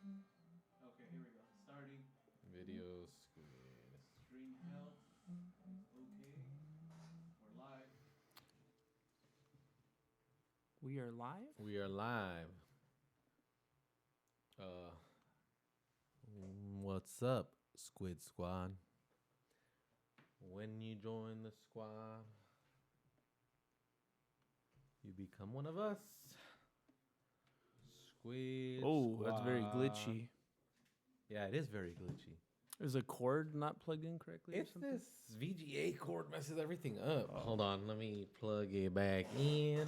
Okay, here we go. Starting. Video Squid. Stream health. Okay. We're live. We are live? We are live. What's up, Squid Squad? When you join the squad, you become one of us. Squid. Oh, that's very Squad. glitchy. Yeah, it is very glitchy. Is a cord not plugged in correctly or It's something? this VGA cord messes everything up. Hold on, let me plug it back in.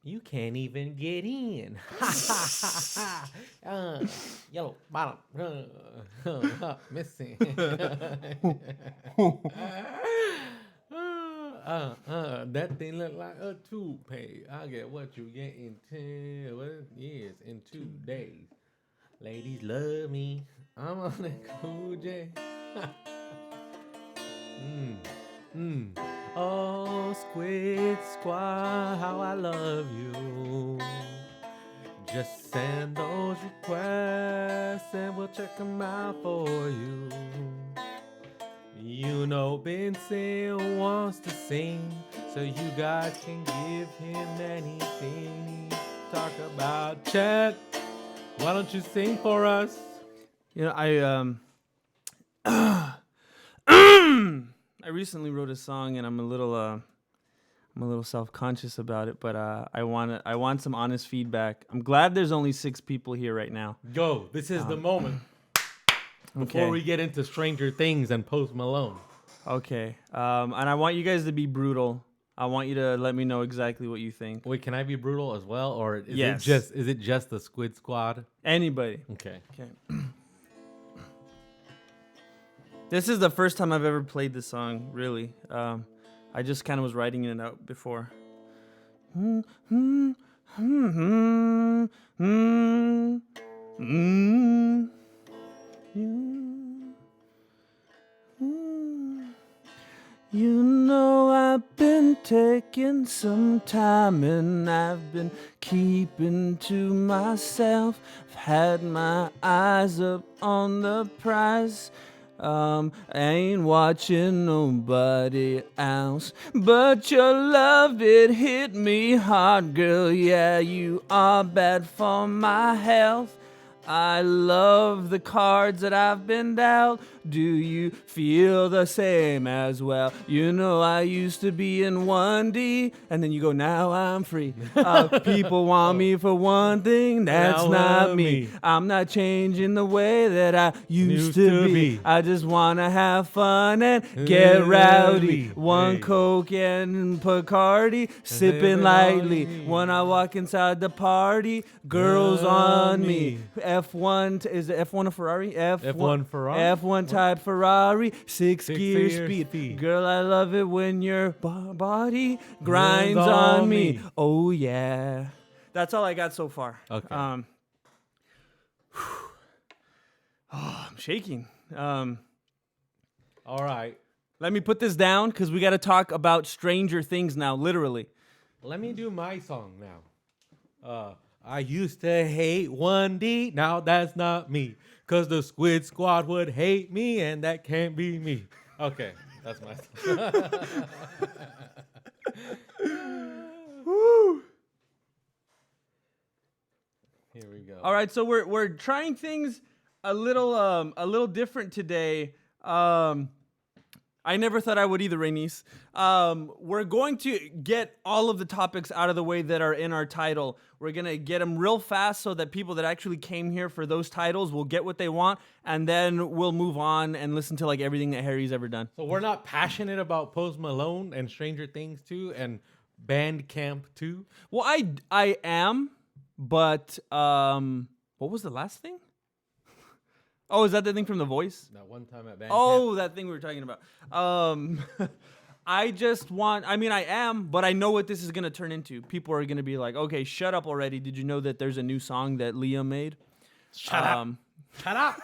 You can't even get in. Yellow bottom. Missing. That thing look like a toupee. I get what you get in 10 years, in 2 days. Ladies love me. I'm on the cool J. Oh, Squid Squad, how I love you. Just send those requests and we'll check them out for you. You know Benson wants to sing, so you guys can give him anything. Talk about chat. Why don't you sing for us? You know, I recently wrote a song and I'm a little self-conscious about it, but I want some honest feedback. I'm glad there's only 6 people here right now. Go. This is the moment. Before Okay. we get into Stranger Things and Post Malone. Okay. And I want you guys to be brutal. I want you to let me know exactly what you think. Wait, can I be brutal as well, or is Yes. it just the Squid Squad? Anybody. Okay. Okay. This is the first time I've ever played this song, really. I just kind of was writing it out before. You know I've been taking some time and I've been keeping to myself. I've had my eyes up on the prize. I ain't watching nobody else. But your love, it hit me hard, girl. Yeah, you are bad for my health. I love the cards that I've been dealt. Do you feel the same as well? You know I used to be in 1D, and then you go, now I'm free. People want me for one thing, that's Now not I'm me. me. I'm not changing the way that I used to be. I just wanna have fun and get rowdy. One Hey. Coke and Bacardi, sipping lightly. When I walk inside the party, girls on me. F1, is it F1 a Ferrari? F1 Ferrari? F1 type Ferrari, six-gear Six-gear speed. speed. Girl, I love it when your body grinds on me. Oh, yeah. That's all I got so far. Okay. Oh, I'm shaking. All right. Let me put this down because we got to talk about Stranger Things now, literally. Let me do my song now. I used to hate 1D. Now that's not me. Because the Squid Squad would hate me, and that can't be me. Okay. That's my song. Woo! Here we go. All right, so we're trying things a little different today. I never thought I would either, Rainice. We're going to get all of the topics out of the way that are in our title. We're going to get them real fast so that people that actually came here for those titles will get what they want, and then we'll move on and listen to like everything that Harry's ever done. So we're not passionate about Post Malone and Stranger Things 2 and Bandcamp 2. Well, I am, but what was the last thing? Oh, is that the thing from The Voice? That one time at Bandcamp. Oh, that thing we were talking about. I am, but I know what this is going to turn into. People are going to be like, okay, shut up already. Did you know that there's a new song that Liam made? Shut up. Shut up.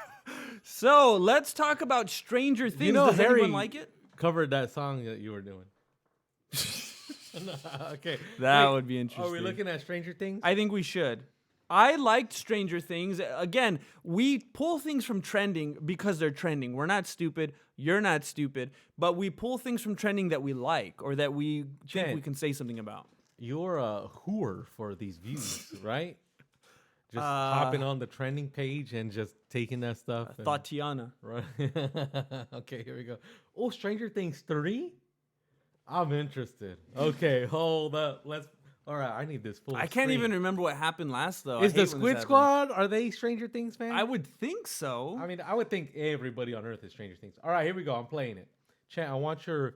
So let's talk about Stranger Things. know, Does Harry- anyone like it? Covered that song that you were doing. Okay. That Wait, would be interesting. Are we looking at Stranger Things? I think we should. I liked Stranger Things. Again, we pull things from trending because they're trending. We're not stupid. You're not stupid. But we pull things from trending that we like or that we think Jen. we can say something about. You're a whore for these views, right? Just hopping on the trending page and just taking that stuff. and- Tatiana. Right. Okay, here we go. Oh, Stranger Things 3? I'm interested. Okay, hold up. All right, I need this full I can't screen. even remember what happened last, though. Is I hate the when this Squid happens. Squad, are they Stranger Things fans? I would think so. I mean, I would think everybody on Earth is Stranger Things. All right, here we go. I'm playing it. Chat, I want your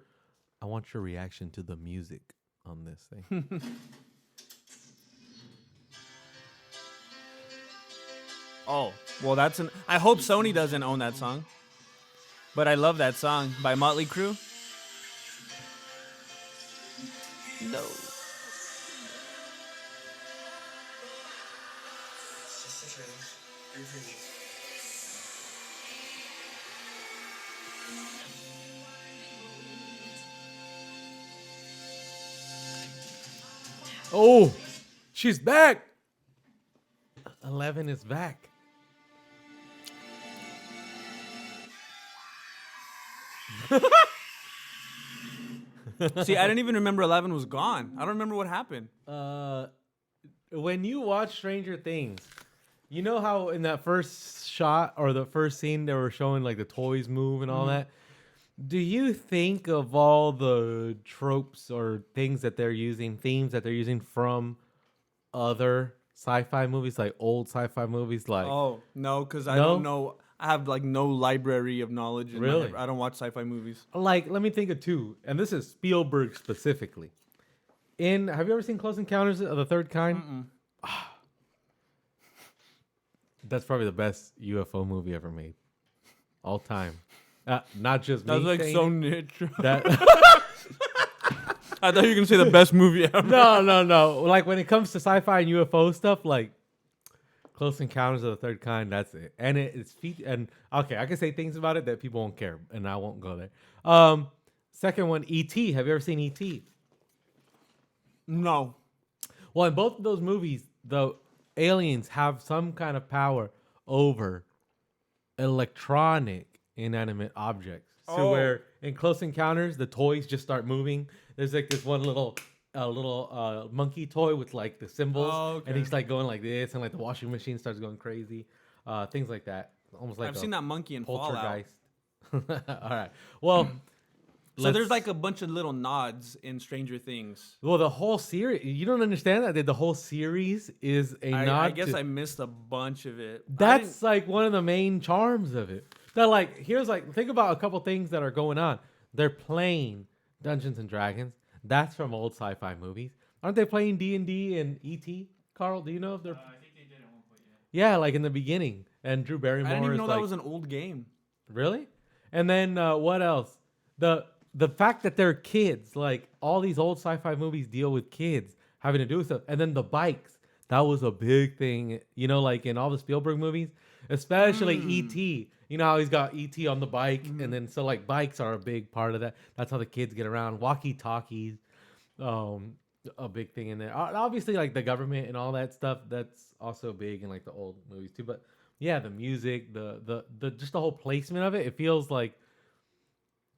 reaction to the music on this thing. Oh, well, I hope Sony doesn't own that song. But I love that song by Motley Crue. No. Oh, she's back. 11 is back. See, I didn't even remember 11 was gone. I don't remember what happened. When you watch Stranger Things, you know how in that first shot or the first scene they were showing like the toys move and all that? Do you think of all the tropes or things that they're using, themes that they're using from other sci-fi movies, like old sci-fi movies? Like, Oh, no, because I No? don't know. I have like no library of knowledge. In my Really? head. I don't watch sci-fi movies. like, let me think of two, and this is Spielberg specifically. Have you ever seen Close Encounters of the Third Kind? That's probably the best UFO movie ever made, all time. Not just me. That was like saying so it. niche. That I thought you were gonna say the best movie ever. no. Like when it comes to sci-fi and UFO stuff, like Close Encounters of the Third Kind, that's it. And it's and okay, I can say things about it that people won't care, and I won't go there. Second one, E.T. Have you ever seen E.T.? No. Well, in both of those movies, the aliens have some kind of power over electronic inanimate objects. So Oh. where in Close Encounters, the toys just start moving. There's like this one little monkey toy with like the symbols, Oh, okay. and he's like going like this, and like the washing machine starts going crazy. Things like that. Almost like I've seen that monkey in Fallout. poltergeist. All right. Well, So there's like a bunch of little nods in Stranger Things. well, the whole series. You don't understand that the whole series is a nod. I guess to, I missed a bunch of it. That's like one of the main charms of it. That like here's like think about a couple things that are going on. They're playing Dungeons and Dragons. That's from old sci-fi movies. Aren't they playing D&D and E.T.? Carl, do you know if they're? I think they did at one point, yeah. Yeah, like in the beginning. And Drew Barrymore. I didn't even is know like, that was an old game. really. And then what else? The fact that they're kids, like all these old sci-fi movies deal with kids having to do with stuff. And then the bikes. That was a big thing, you know, like in all the Spielberg movies, especially E.T. You know how he's got E.T. on the bike, and then so like bikes are a big part of that. That's how the kids get around. Walkie-talkies, a big thing in there. Obviously, like the government and all that stuff, that's also big in like the old movies too. But yeah, the music, the just the whole placement of it, it feels like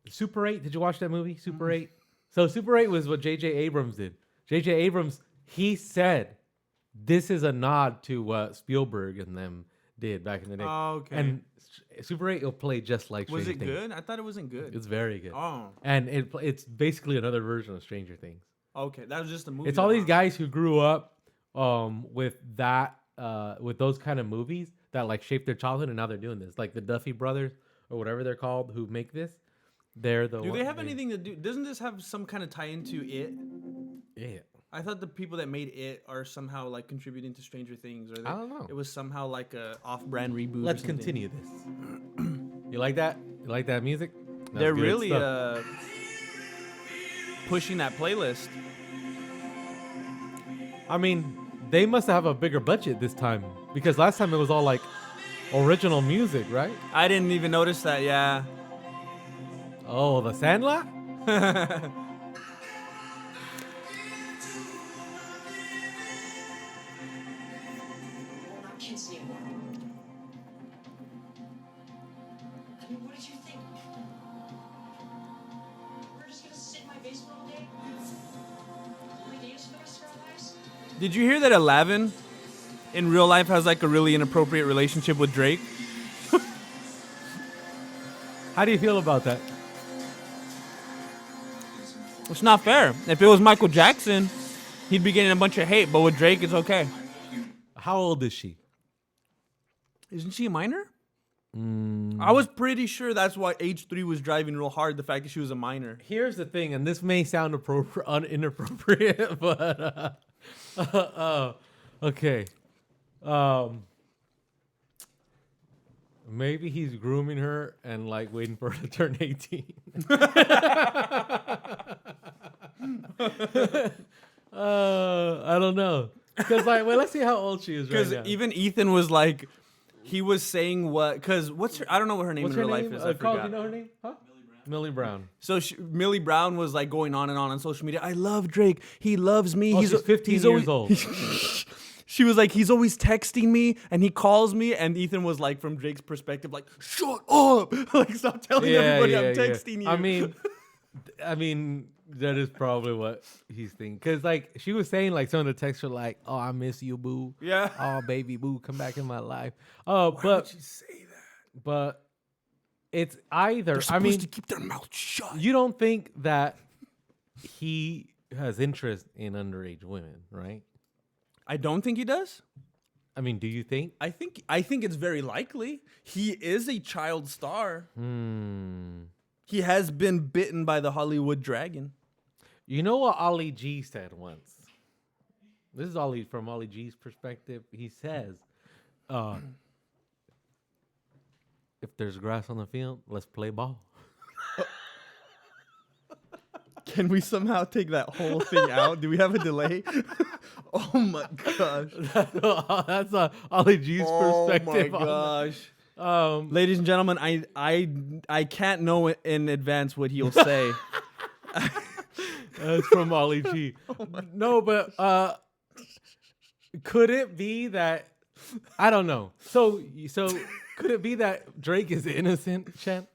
Super 8. Did you watch that movie, Super 8? So Super 8 was what J.J. Abrams did. J.J. Abrams, he said, this is a nod to what Spielberg and them did back in the day. Oh, okay. And Super 8 will play just like Was Stranger it Things. good? I thought it wasn't good. It's very good. Oh, And it's basically another version of Stranger Things. okay. That was just a movie. It's all though, these huh? guys who grew up with that with those kind of movies that like shaped their childhood, and now they're doing this. Like the Duffy brothers or whatever they're called who make this. They're the Do they have anything to do? Doesn't this have some kind of tie into it? Yeah. I thought the people that made it are somehow like contributing to Stranger Things, or I don't know. It was somehow like a off-brand reboot. or Let's something. continue this. You like that? You like that music? That's They're good really stuff. pushing that playlist. I mean, they must have a bigger budget this time because last time it was all like original music, right? I didn't even notice that. Yeah. Oh, the Sandlot? I mean, what did you think? We're just gonna sit in my basement all day? Play games for the rest of our lives? Did you hear that Aladdin in real life has like a really inappropriate relationship with Drake? How do you feel about that? It's not fair. If it was Michael Jackson, he'd be getting a bunch of hate, but with Drake, it's okay. How old is she? Isn't she a minor? I was pretty sure that's why H3 was driving real hard, the fact that she was a minor. Here's the thing, and this may sound inappropriate, but okay. Maybe he's grooming her and like waiting for her to turn 18. I don't know. Because like, well, let's see how old she is right now. Because even Ethan was like, he was saying what? Because what's her? I don't know what her name What's in her real name? life is. I Carl, do forgot. you know her name? Huh? Millie Brown. So Millie Brown was like going on social media. I love Drake. He loves me. Oh, she's 15 years old. She was like, he's always texting me and he calls me. And Ethan was like, from Drake's perspective, like, shut up. Like, stop telling everybody I'm texting you. I mean, that is probably what he's thinking. Because, like, she was saying, like, some of the texts were like, oh, I miss you, boo. Yeah. Oh, baby, boo, come back in my life. Oh, Why but would you say that? But it's either. They're supposed to keep their mouth shut. You don't think that he has interest in underage women, right? I don't think he does. I mean, do you think? I think it's very likely. He is a child star. He has been bitten by the Hollywood dragon. You know what Ollie G said once? This is Ollie from Ollie G's perspective. He says, if there's grass on the field, let's play ball. Can we somehow take that whole thing out? Do we have a delay? Oh my gosh. That's Ollie G's perspective. Oh my gosh. Ladies and gentlemen, I can't know in advance what he'll say. That's from Ollie G. No, but could it be that I don't know. So could it be that Drake is innocent, Chen?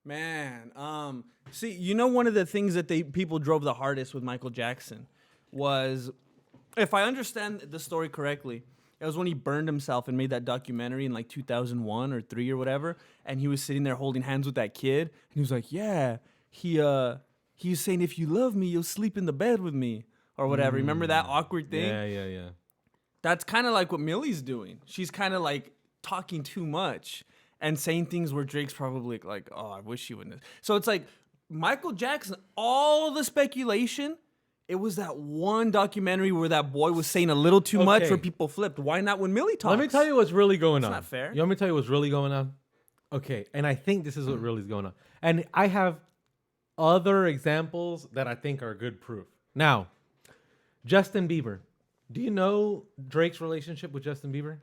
Man. See, you know, one of the things that people drove the hardest with Michael Jackson was, if I understand the story correctly, it was when he burned himself and made that documentary in like 2001 or 3 or whatever, and he was sitting there holding hands with that kid, and he was like, yeah, he was saying, if you love me, you'll sleep in the bed with me or whatever. Remember that awkward thing? Yeah. That's kind of like what Millie's doing. She's kind of like talking too much and saying things where Drake's probably like, oh, I wish you wouldn't. So it's like Michael Jackson, all the speculation, it was that one documentary where that boy was saying a little too much where people flipped. Why not when Millie talks? Let me tell you what's really going on. It's not fair. You want me to tell you what's really going on? Okay, and I think this is what really is going on. And I have other examples that I think are good proof. Now, Justin Bieber. Do you know Drake's relationship with Justin Bieber?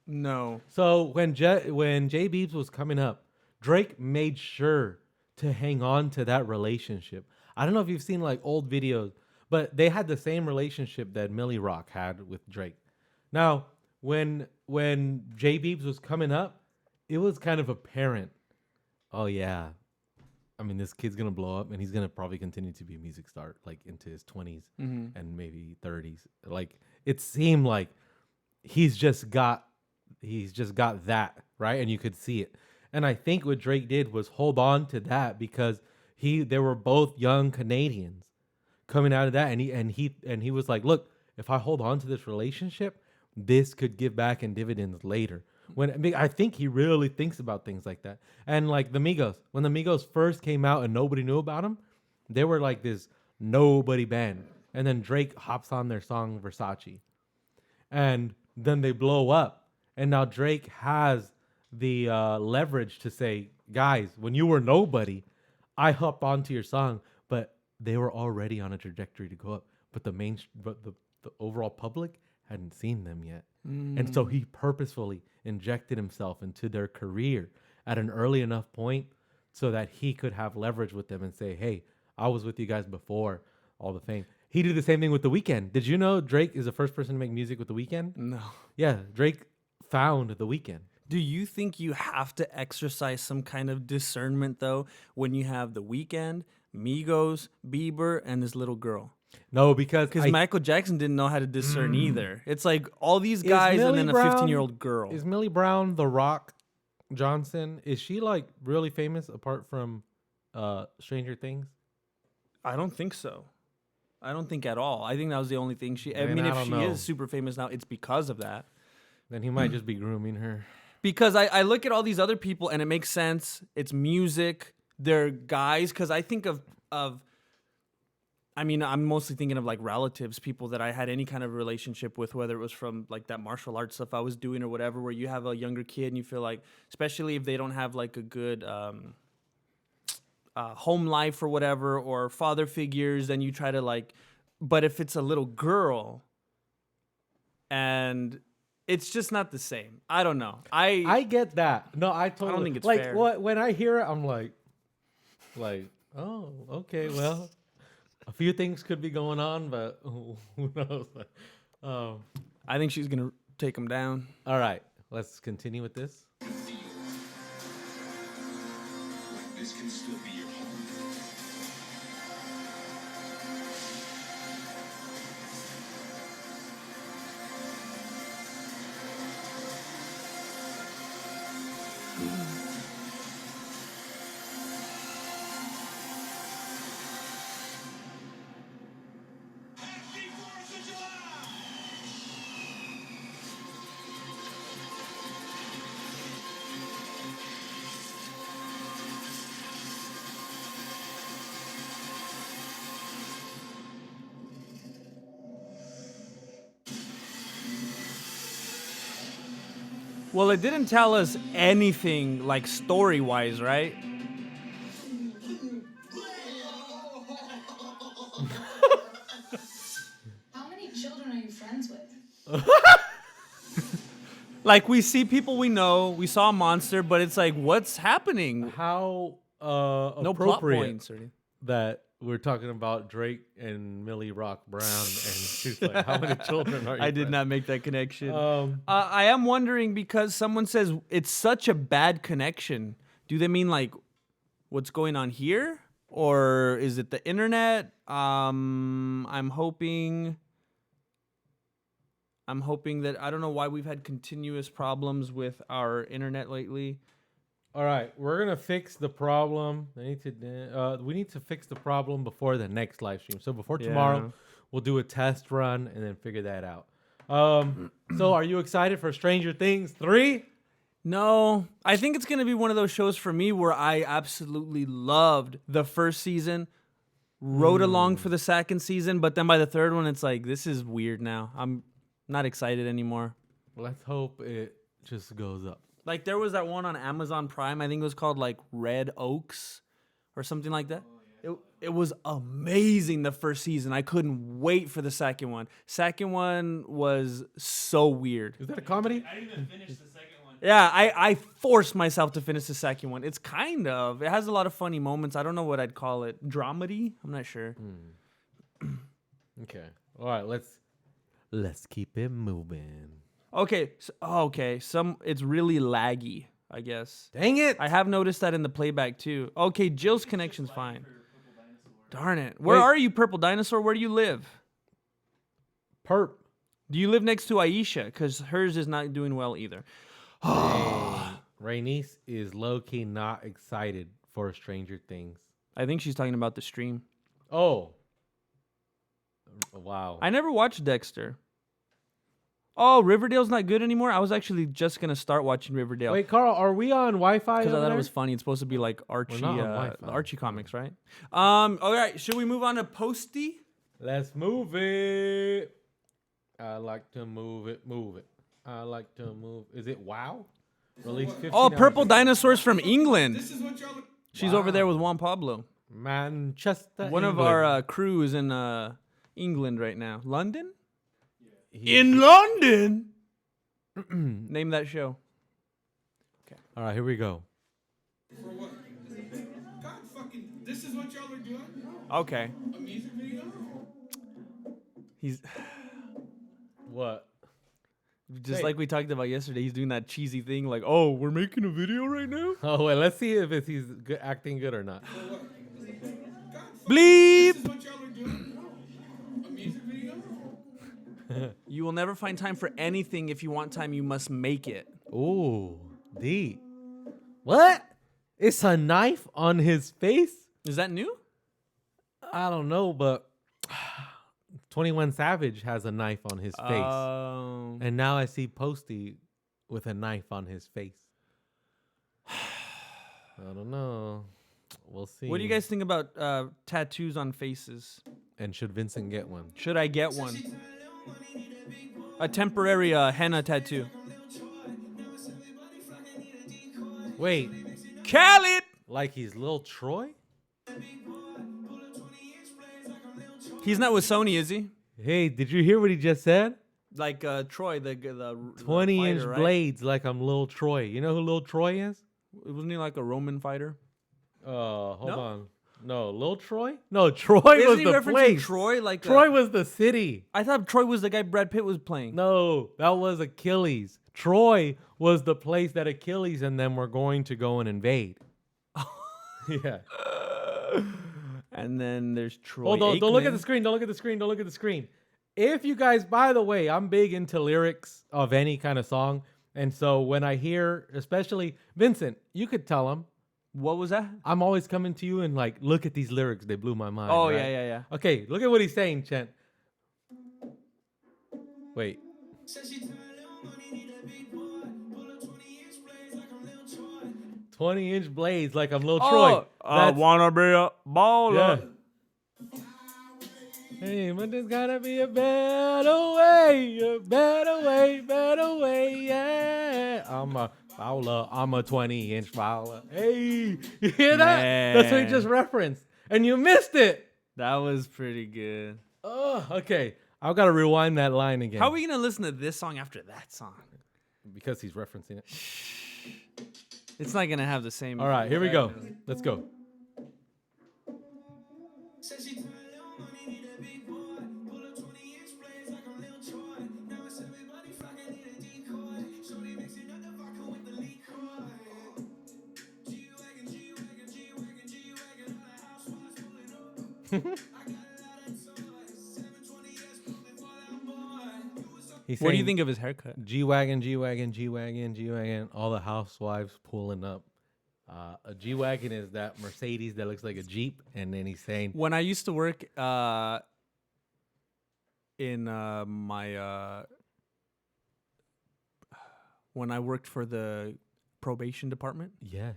No. So when J Biebs was coming up, Drake made sure to hang on to that relationship. I don't know if you've seen like old videos, but they had the same relationship that Millie Rock had with Drake. Now, when J Biebs was coming up, it was kind of apparent. Oh yeah, I mean this kid's gonna blow up, and he's gonna probably continue to be a music star like into his 20s and maybe 30s. Like it seemed like he's just got that, right? And you could see it. And I think what Drake did was hold on to that because they were both young Canadians coming out of that, and he was like, look, if I hold on to this relationship, this could give back in dividends later. I think he really thinks about things like that. And like the Migos, when the Migos first came out and nobody knew about them, they were like this nobody band. And then Drake hops on their song Versace. And then they blow up. And now Drake has the leverage to say, guys, when you were nobody, I hopped onto your song, but they were already on a trajectory to go up. But the overall public hadn't seen them yet. And so he purposefully injected himself into their career at an early enough point so that he could have leverage with them and say, hey, I was with you guys before all the fame. He did the same thing with The Weeknd. Did you know Drake is the first person to make music with The Weeknd? No. Yeah, Drake found The Weeknd. Do you think you have to exercise some kind of discernment though when you have The Weeknd, Migos, Bieber, and this little girl? No, because Because Michael Jackson didn't know how to discern either. It's like all these Is guys and Millie then a Brown- 15-year-old girl. Is Millie Brown The Rock Johnson? Is she like really famous apart from Stranger Things? I don't think so. I don't think at all. I think that was the only thing she. I Man, mean, I if don't she know. is super famous now, it's because of that. Then he might just be grooming her. Because I look at all these other people and it makes sense. It's music. They're guys. Because I think of. I mean, I'm mostly thinking of like relatives, people that I had any kind of relationship with, whether it was from like that martial arts stuff I was doing or whatever, where you have a younger kid and you feel like, especially if they don't have like a good home life or whatever, or father figures, then you try to like, but if it's a little girl and it's just not the same. I don't know. I get that. No, I totally think it's like fair. when I hear it, I'm like, oh, okay, well, a few things could be going on, but who knows? I think she's going to take him down. All right, let's continue with this. This can still be your home. Happy 4th of July! Well, it didn't tell us anything like story-wise, right? How many children are you friends with? Like we see people we know, we saw a monster, but it's like, what's happening? How No plot appropriate points or anything. that we're talking about Drake and Millie Rock Brown, and she's like, "How many children are you?" I did friends?" not make that connection. Um, I am wondering because someone says it's such a bad connection. Do they mean like what's going on here, or is it the internet? I'm hoping that I don't know why we've had continuous problems with our internet lately. All right, we're gonna fix the problem. We need to fix the problem before the next live stream. So before tomorrow, we'll do a test run and then figure that out. So are you excited for Stranger Things 3? No, I think it's going to be one of those shows for me where I absolutely loved the first season, rode along for the second season, but then by the third one, it's like, this is weird now. I'm not excited anymore. Let's hope it just goes up. Like there was that one on Amazon Prime, I think it was called like Red Oaks or something like that. It was amazing the first season. I couldn't wait for the second one. Second one was so weird. Is that a comedy? I didn't even finish the second one. Yeah, I forced myself to finish the second one. It's it has a lot of funny moments. I don't know what I'd call it. Dramedy? I'm not sure. Okay. All right. Let's keep it moving. Okay. It's really laggy, I guess. Dang it! I have noticed that in the playback too. Okay, Jill's connection's fine. Darn it. Where Wait. are you, Purple Dinosaur? Where do you live? Perp. Do you live next to Aisha? Because hers is not doing well either. Raynice is low-key not excited for Stranger Things. I think she's talking about the stream. Oh. Wow. I never watched Dexter. Oh, Riverdale's not good anymore? I was actually just going to start watching Riverdale. Wait, Carl, are we on Wi-Fi? Because I over thought it there? was funny. It's supposed to be like Archie, not on Wi-Fi. Archie comics, right? All right. Should we move on to Posty? Let's move it. I like to move it. I like to move. Is it WoW? Released 15 Oh, hours Purple ago. Dinosaur's from England. This is what y'all. She's over there with Juan Pablo. Manchester. One of England. our crew is in England right now. London? He's- In London? Name that show. All right, here we go. For what? God fucking. This is what y'all are doing? Okay. A music video? He's What? just Hey. like we talked about yesterday. He's doing that cheesy thing, like, "Oh, we're making a video right now." Oh wait, let's see if he's good, acting good or not. For what? Bleep. This is what y'all are doing? A music video? You will never find time for anything. If you want time, you must make it. Ooh, deep. What? It's a knife on his face? Is that new? I don't know, but 21 Savage has a knife on his face. And now I see Posty with a knife on his face. I don't know. We'll see. What do you guys think about tattoos on faces? And should Vincent get one? Should I get one? A temporary henna tattoo. Wait, Khaled! like he's Lil Troy? He's not with Sony, is he? Hey, did you hear what he just said? Like Troy, the 20-inch fighter, right? blades like I'm Lil Troy. You know who Lil Troy is? Wasn't he like a Roman fighter? Hold No? on. No, Lil Troy? No, Troy Isn't was he the referencing place. Troy? Like Troy was the city. I thought Troy was the guy Brad Pitt was playing. No, that was Achilles. Troy was the place that Achilles and them were going to go and invade. Yeah. And then there's Troy. Oh, don't look at the Aikman. screen. Don't look at the screen. Don't look at the screen. If you guys, by the way, I'm big into lyrics of any kind of song. And so when I hear, especially Vincent, you could tell him, What was that? I'm always coming to you and like, look at these lyrics. They blew my mind. Oh, right? yeah. Okay, look at what he's saying, Chen. Wait. 20-inch blades like I'm Lil Troy. I wanna be a baller. Yeah. Hey, but there's gotta be a better way, yeah. I'm a fowler, I'm a 20-inch fowler. Hey, you hear that? That's what he just referenced. And you missed it. That was pretty good. Oh, okay. I've got to rewind that line again. How are we gonna listen to this song after that song? Because he's referencing it. It's not gonna have the same. All right, here we go. Let's go. He's What do you saying think of his haircut? G-Wagon, G-Wagon, G-Wagon, G-Wagon, all the housewives pulling up. A G-Wagon is that Mercedes that looks like a Jeep. And then he's saying, When I used to work in my when I worked for the probation department, yes.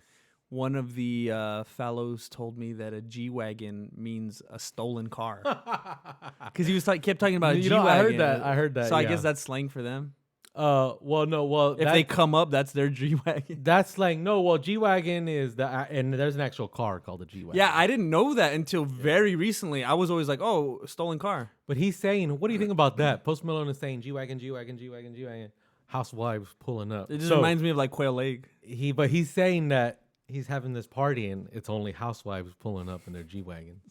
one of the fellows told me that a G-Wagon means a stolen car. Because he was kept talking about a You G-Wagon. know, I heard that. So I yeah. guess that's slang for them. Well, If they come up, that's their G-Wagon. that's like, no, well, G-Wagon is and there's an actual car called a G-Wagon. Yeah, I didn't know that until very recently. I was always like, oh, stolen car. But he's saying, what do you think about that? Post Malone is saying G-Wagon, G-Wagon, G-Wagon, G-Wagon. Housewives pulling up. It just reminds me of like Quail Egg. But he's saying that he's having this party and it's only housewives pulling up in their G-Wagons.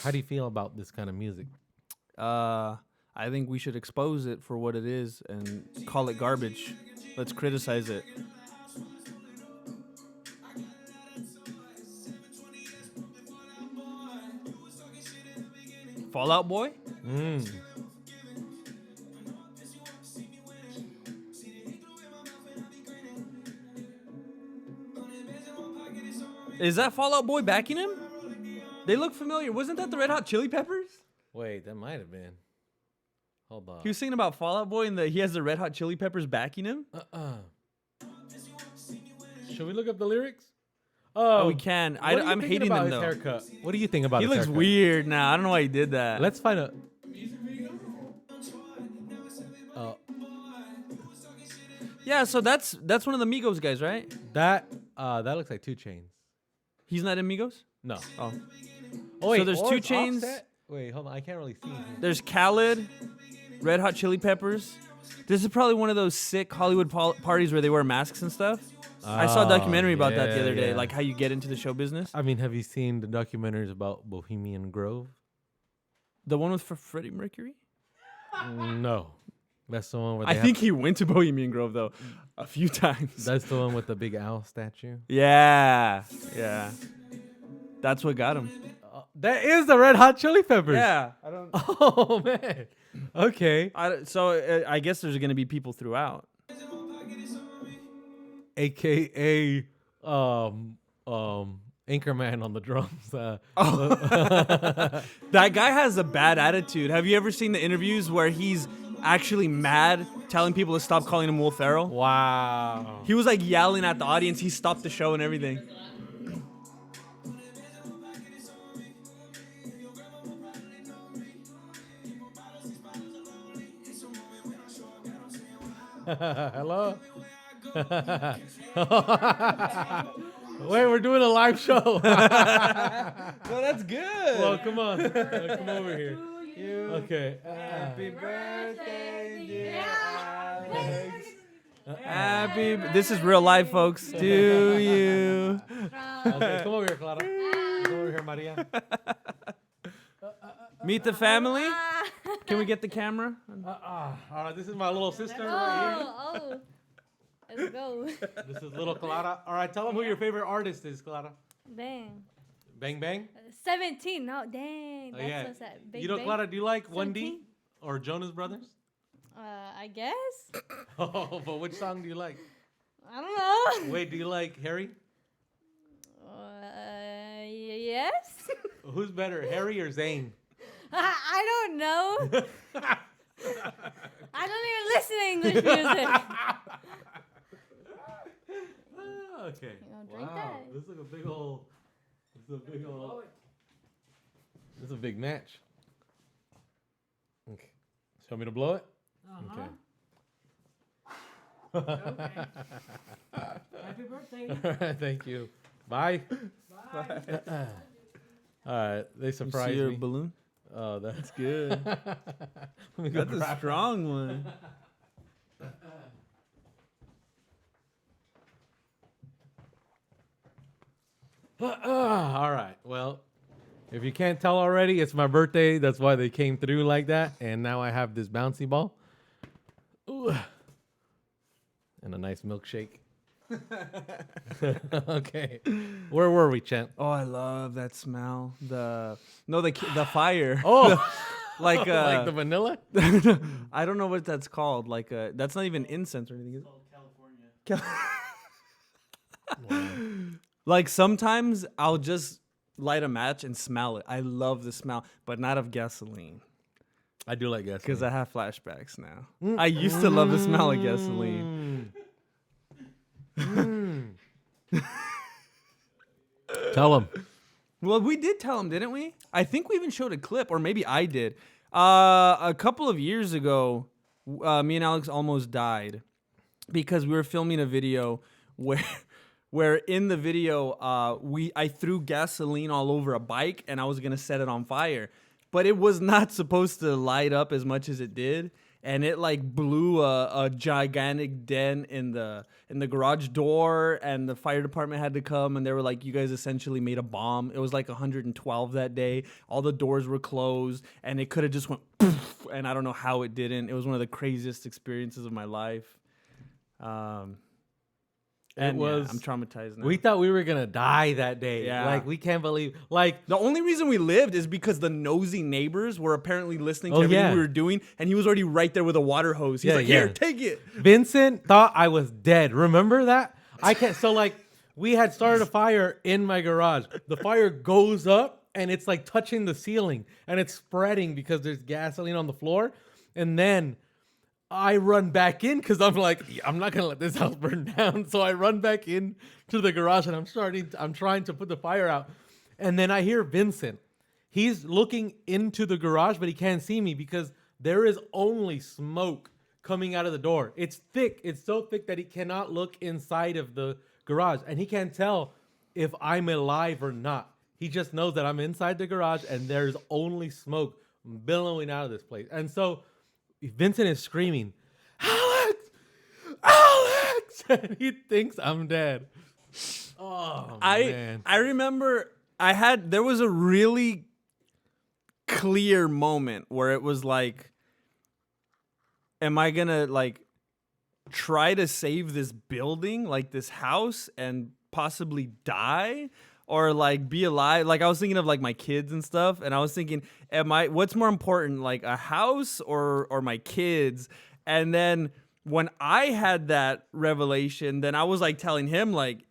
How do you feel about this kind of music? I think we should expose it for what it is and call it garbage. Let's criticize it. Fallout Boy? Is that Fallout Boy backing him? They look familiar. Wasn't that the Red Hot Chili Peppers? Wait, that might have been. Hold on. He was singing about Fallout Boy and he has the Red Hot Chili Peppers backing him? Should we look up the lyrics? Oh, we can. What are you I'm thinking hating about them his though. haircut. What do you think about He his looks haircut? weird now. I don't know why he did that. Let's find a. Yeah, so that's one of the Migos guys, right? That looks like 2 Chainz. He's not in Migos? No. Oh. Oh wait, So there's or 2 it's Chainz. Offset? Wait, hold on. I can't really see. There's Khaled, Red Hot Chili Peppers. This is probably one of those sick Hollywood parties where they wear masks and stuff. I saw a documentary about that the other day, like how you get into the show business. I mean, have you seen the documentaries about Bohemian Grove? The one with Freddie Mercury? No. That's the one where I they think he went to Bohemian Grove though a few times. that's the one with the big owl statue. Yeah. That's what got him. That is the Red Hot Chili Peppers. Yeah. I don't. Oh man. Okay. So I guess there's gonna be people throughout. AKA Anchorman on the drums. That guy has a bad attitude. Have you ever seen the interviews where he's actually mad, telling people to stop calling him Will Ferrell? Wow. He was like yelling at the audience. He stopped the show and everything. Hello. Wait, we're doing a live show. No, that's good. Well, come on. Come over here. Okay. Happy birthday, dear Alex. Happy. This is real life, folks. Do you? Okay, come over here, Clara. Come over here, Maria. Meet the family. Can we get the camera? All right, this is my little sister right Oh, let's go. here. This is little Clara. All right, tell them who your favorite artist is, Clara. Dang. Bang Bang? 17. No, dang. Oh, That's yeah. so sad. Big You know, Bang. Clara, do you like 1D 17? or Jonas Brothers? I guess. Oh, but which song do you like? I don't know. Wait, do you like Harry? Yes. Who's better, Harry or Zayn? I don't know. I don't even listen to English music. Okay. You gonna drink Wow, that? this is like a big old. This is a big old. This is a big match. Okay. Show me to blow it. Okay. Happy birthday. All right, thank you. Bye. Bye. All right, they You surprised see your me. balloon? Oh, that's Good. Let me go That's a grab strong one. All right. Well, if you can't tell already, it's my birthday. That's why they came through like that. And now I have this bouncy ball. Ooh. And a nice milkshake. Okay. Where were we, champ? Oh, I love that smell. The fire. Oh, like like the vanilla? I don't know what that's called. Like that's not even incense or anything, is it? Called California. Like sometimes I'll just light a match and smell it. I love the smell, but not of gasoline I do like gasoline. because I have flashbacks now. I used to love the smell of gasoline. Tell them. Well, we did tell him, didn't we? I think we even showed a clip, or maybe I did. A couple of years ago, me and Alex almost died because we were filming a video where in the video I threw gasoline all over a bike and I was gonna set it on fire, but it was not supposed to light up as much as it did, and it like blew a gigantic dent in the garage door, and the fire department had to come, and they were like, you guys essentially made a bomb. It was like 112 that day. All the doors were closed, and it could have just went poof, and I don't know how it didn't. It was one of the craziest experiences of my life. And was- I'm traumatized now. We thought we were going to die that day. Yeah. Like, we can't believe. Like, The only reason we lived is because the nosy neighbors were apparently listening to Oh, everything yeah. we were doing, and he was already right there with a water hose. He's Yeah, like, here, yeah. take it. Vincent thought I was dead. Remember that? I can't. So like, we had started a fire in my garage. The fire goes up and it's like touching the ceiling and it's spreading because there's gasoline on the floor. And then I run back in because I'm like, I'm not gonna let this house burn down. So I run back in to the garage and I'm trying to put the fire out. And then I hear Vincent. He's looking into the garage, but he can't see me because there is only smoke coming out of the door. It's thick. It's so thick that he cannot look inside of the garage, and he can't tell if I'm alive or not. He just knows that I'm inside the garage and there's only smoke billowing out of this place. And so Vincent is screaming, Alex! Alex! And he thinks I'm dead. Oh, man. I remember there was a really clear moment where it was like am I gonna like try to save this building, like this house, and possibly die? Or like be alive? Like I was thinking of like my kids and stuff, and I was thinking, what's more important, like a house or my kids? And then when I had that revelation, then I was like telling him like,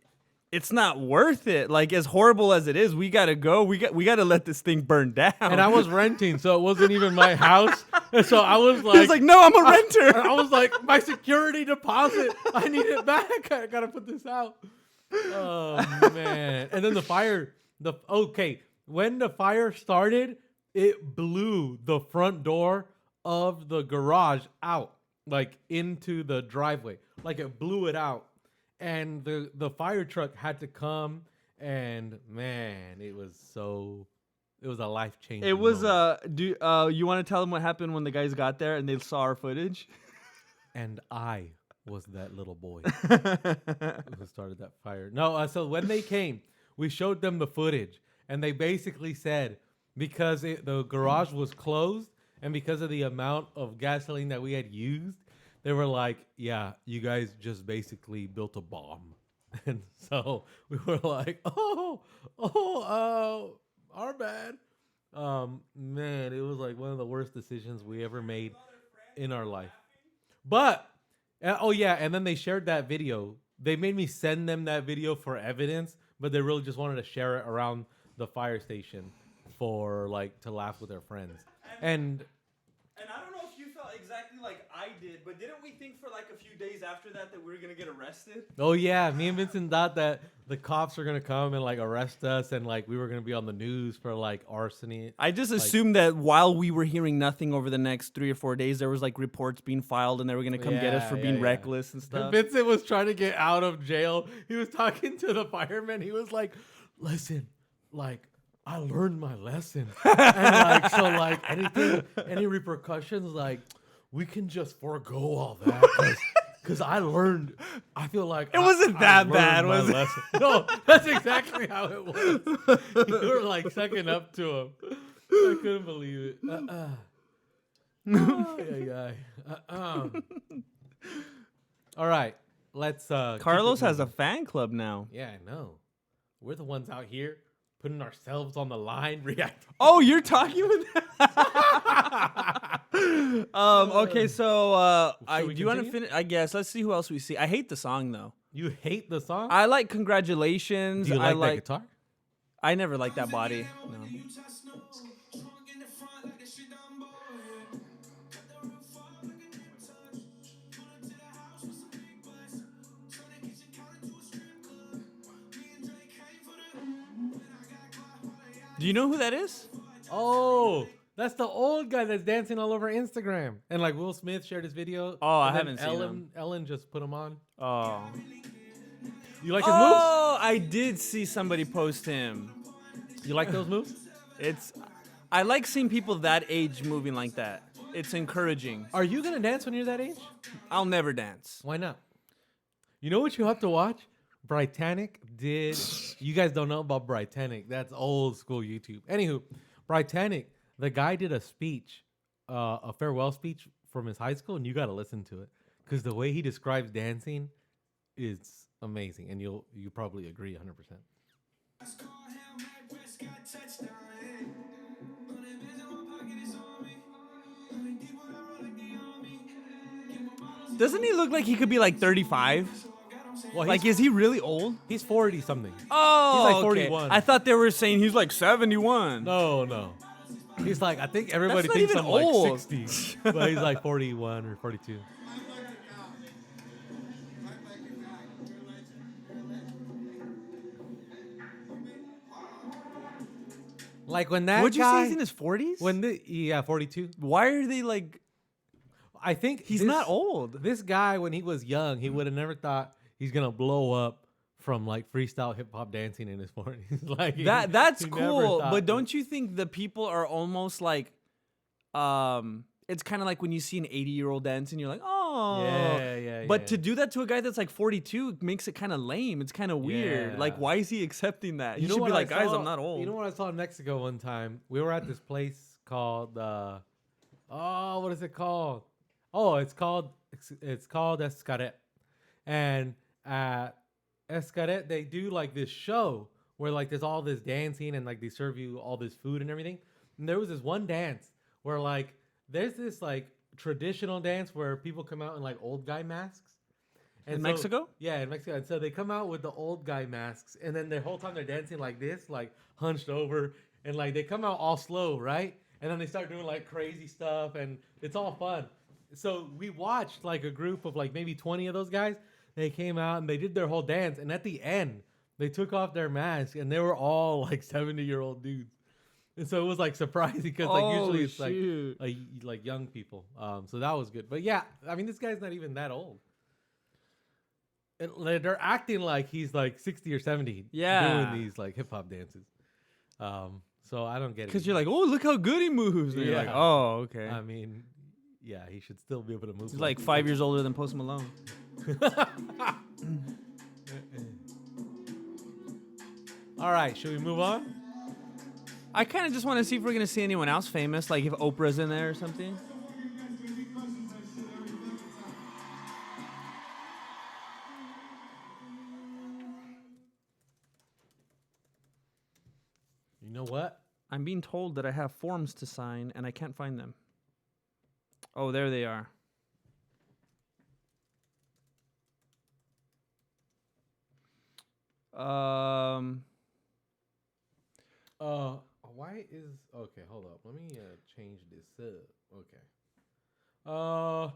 it's not worth it. Like as horrible as it is, we gotta go. We got to let this thing burn down. And I was renting, so it wasn't even my house. And so I was He was like, no, I'm a renter. I was like, my security deposit, I need it back. I gotta put this out. Oh man! And then the fire. When the fire started, it blew the front door of the garage out, like into the driveway. Like it blew it out, and the fire truck had to come. And man, it was a life changing. It was you want to tell them what happened when the guys got there and they saw our footage? And I was that little boy who started that fire. No, so when they came, we showed them the footage, and they basically said because the garage was closed and because of the amount of gasoline that we had used, they were like, "Yeah, you guys just basically built a bomb." And so we were like, "Oh, our bad." Man, it was like one of the worst decisions we ever made in our life. But and then they shared that video. They made me send them that video for evidence, but they really just wanted to share it around the fire station for like to laugh with their friends. And I don't know if you felt exactly like I did, but didn't we think for like a few days after that we were gonna get arrested? oh yeah, me and Vincent thought that the cops were gonna come and like arrest us, and like we were gonna be on the news for like arson. I just assumed that while we were hearing nothing over the next 3 or 4 days, there was like reports being filed and they were gonna come get us for being reckless and stuff. Vincent was trying to get out of jail. He was talking to the fireman. He was like, "Listen, like I learned my lesson, and like so like any repercussions, like we can just forego all that because I learned. I feel like it wasn't that bad, was it? Lesson. No, that's exactly how it was. You were like sucking up to him. I couldn't believe it. All right, let's. Carlos has a fan club now. Yeah, I know. We're the ones out here putting ourselves on the line, reacting. Oh, you're talking with that? Okay, so do you want to finish? I guess let's see who else we see. I hate the song though. You hate the song? I like Congratulations. Do you like that guitar? I never liked that body. No. Do you know who that is? Oh, that's the old guy that's dancing all over Instagram. And like Will Smith shared his video. Oh, I and haven't seen him. Ellen just put him on. Oh. You like his moves? Oh, I did see somebody post him. You like those moves? I like seeing people that age moving like that. It's encouraging. Are you going to dance when you're that age? I'll never dance. Why not? You know what you have to watch? Britannic did. You guys don't know about Britannic. That's old school YouTube. Anywho, Britannic, the guy did a speech, a farewell speech from his high school, and you got to listen to it because the way he describes dancing is amazing, and you probably agree 100%. Doesn't he look like he could be like 35? Well, like, is he really old? He's 40 something. Oh, he's like okay. 41. I thought they were saying he's like 71. No. He's like, I think everybody That's not thinks even I'm old. like 60, but he's like 41 or 42. Like when that Would you guy, say he's in his 40s? 42. Why are they like? I think He's not old. This guy, when he was young, he would have never thought he's gonna blow up from like freestyle hip hop dancing in his 40s. Like That's he cool, never but thought don't you think the people are almost like, it's kind of like when you see an 80-year-old dance and you're like, oh, yeah. But to do that to a guy that's like 42 makes it kind of lame. It's kind of weird. Yeah. Like, why is he accepting that? You You know should what be like, I guys, saw- I'm not old. You know what I saw in Mexico one time? We were at this place called what is it called? Oh, it's called Escaret, and at Escaret they do like this show where like there's all this dancing and like they serve you all this food and everything. And there was this one dance where like there's this like traditional dance where people come out in like old guy masks. And In so- Mexico? Yeah, in Mexico. And so they come out with the old guy masks, and then the whole time they're dancing like this, like hunched over, and like they come out all slow, right? And then they start doing like crazy stuff, and it's all fun. So we watched like a group of like maybe 20 of those guys. They came out and they did their whole dance, and at the end, they took off their mask, and they were all like 70-year-old dudes. And so it was like surprising because like usually it's shoot. like young people. So that was good. But yeah, I mean this guy's not even that old. They're acting like he's like 60 or 70 Yeah. doing these like hip hop dances. So I don't get it. Because you're like, oh, look how good he moves. And you're like, Yeah. oh, okay. I mean, yeah, he should still be able to move. He's like 5 years older than Post Malone. All right, should we move on? I kind of just want to see if we're going to see anyone else famous, like if Oprah's in there or something. You know what? I'm being told that I have forms to sign and I can't find them. Oh, there they are. Why is okay? Hold up. Let me change this up. Okay.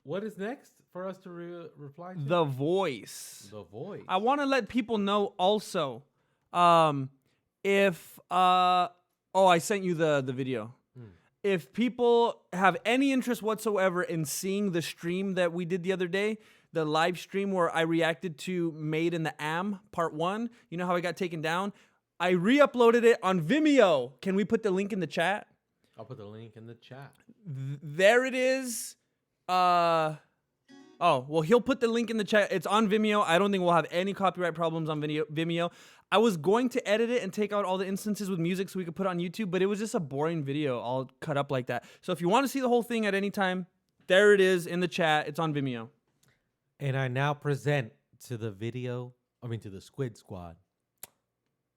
What is next for us to reply to? The Voice. The Voice. I want to let people know also, if I sent you the video. If people have any interest whatsoever in seeing the stream that we did the other day, the live stream where I reacted to Made in the Am Part 1, you know how I got taken down? I re-uploaded it on Vimeo. Can we put the link in the chat? I'll put the link in the chat. There it is. He'll put the link in the chat. It's on Vimeo. I don't think we'll have any copyright problems on Vimeo. I was going to edit it and take out all the instances with music so we could put it on YouTube, but it was just a boring video all cut up like that. So if you want to see the whole thing at any time, there it is in the chat. It's on Vimeo. And I now present to the Squid Squad,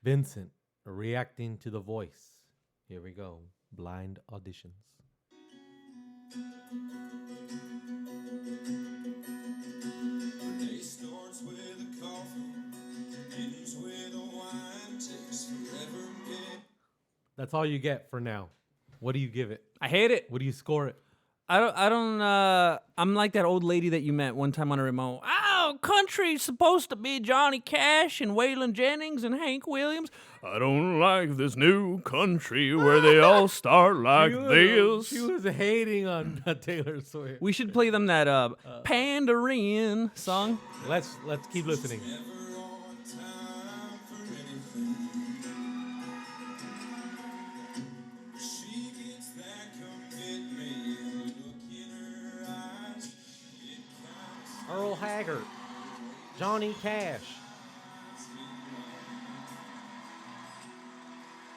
Vincent reacting to The Voice. Here we go. Blind auditions. Day starts with a coffee, ends with a wine, takes forever to get. That's all you get for now. What do you give it? I hate it. What do you score it? I'm like that old lady that you met one time on a remote. Oh, country's supposed to be Johnny Cash and Waylon Jennings and Hank Williams. I don't like this new country where they all start like this. She was hating on Taylor Swift. We should play them that Pandarian song. Let's keep listening. Never on time for anything. She gets that commitment, look in her eyes. It counts. Earl Haggard, Johnny Cash.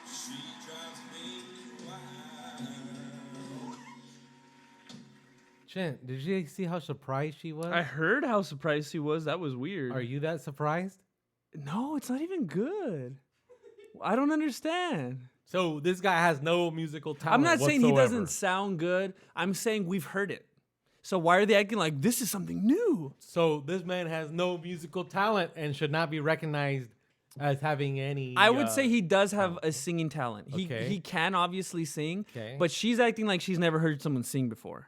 She drives me wild. Chen, did you see how surprised she was? I heard how surprised he was. That was weird. Are you that surprised? No, it's not even good. I don't understand. So this guy has no musical talent. I'm not saying he whatsoever. doesn't sound good. I'm saying we've heard it. So why are they acting like this is something new? So this man has no musical talent and should not be recognized as having any. I would say he does have a singing talent. Okay. He can obviously sing, Okay. but she's acting like she's never heard someone sing before.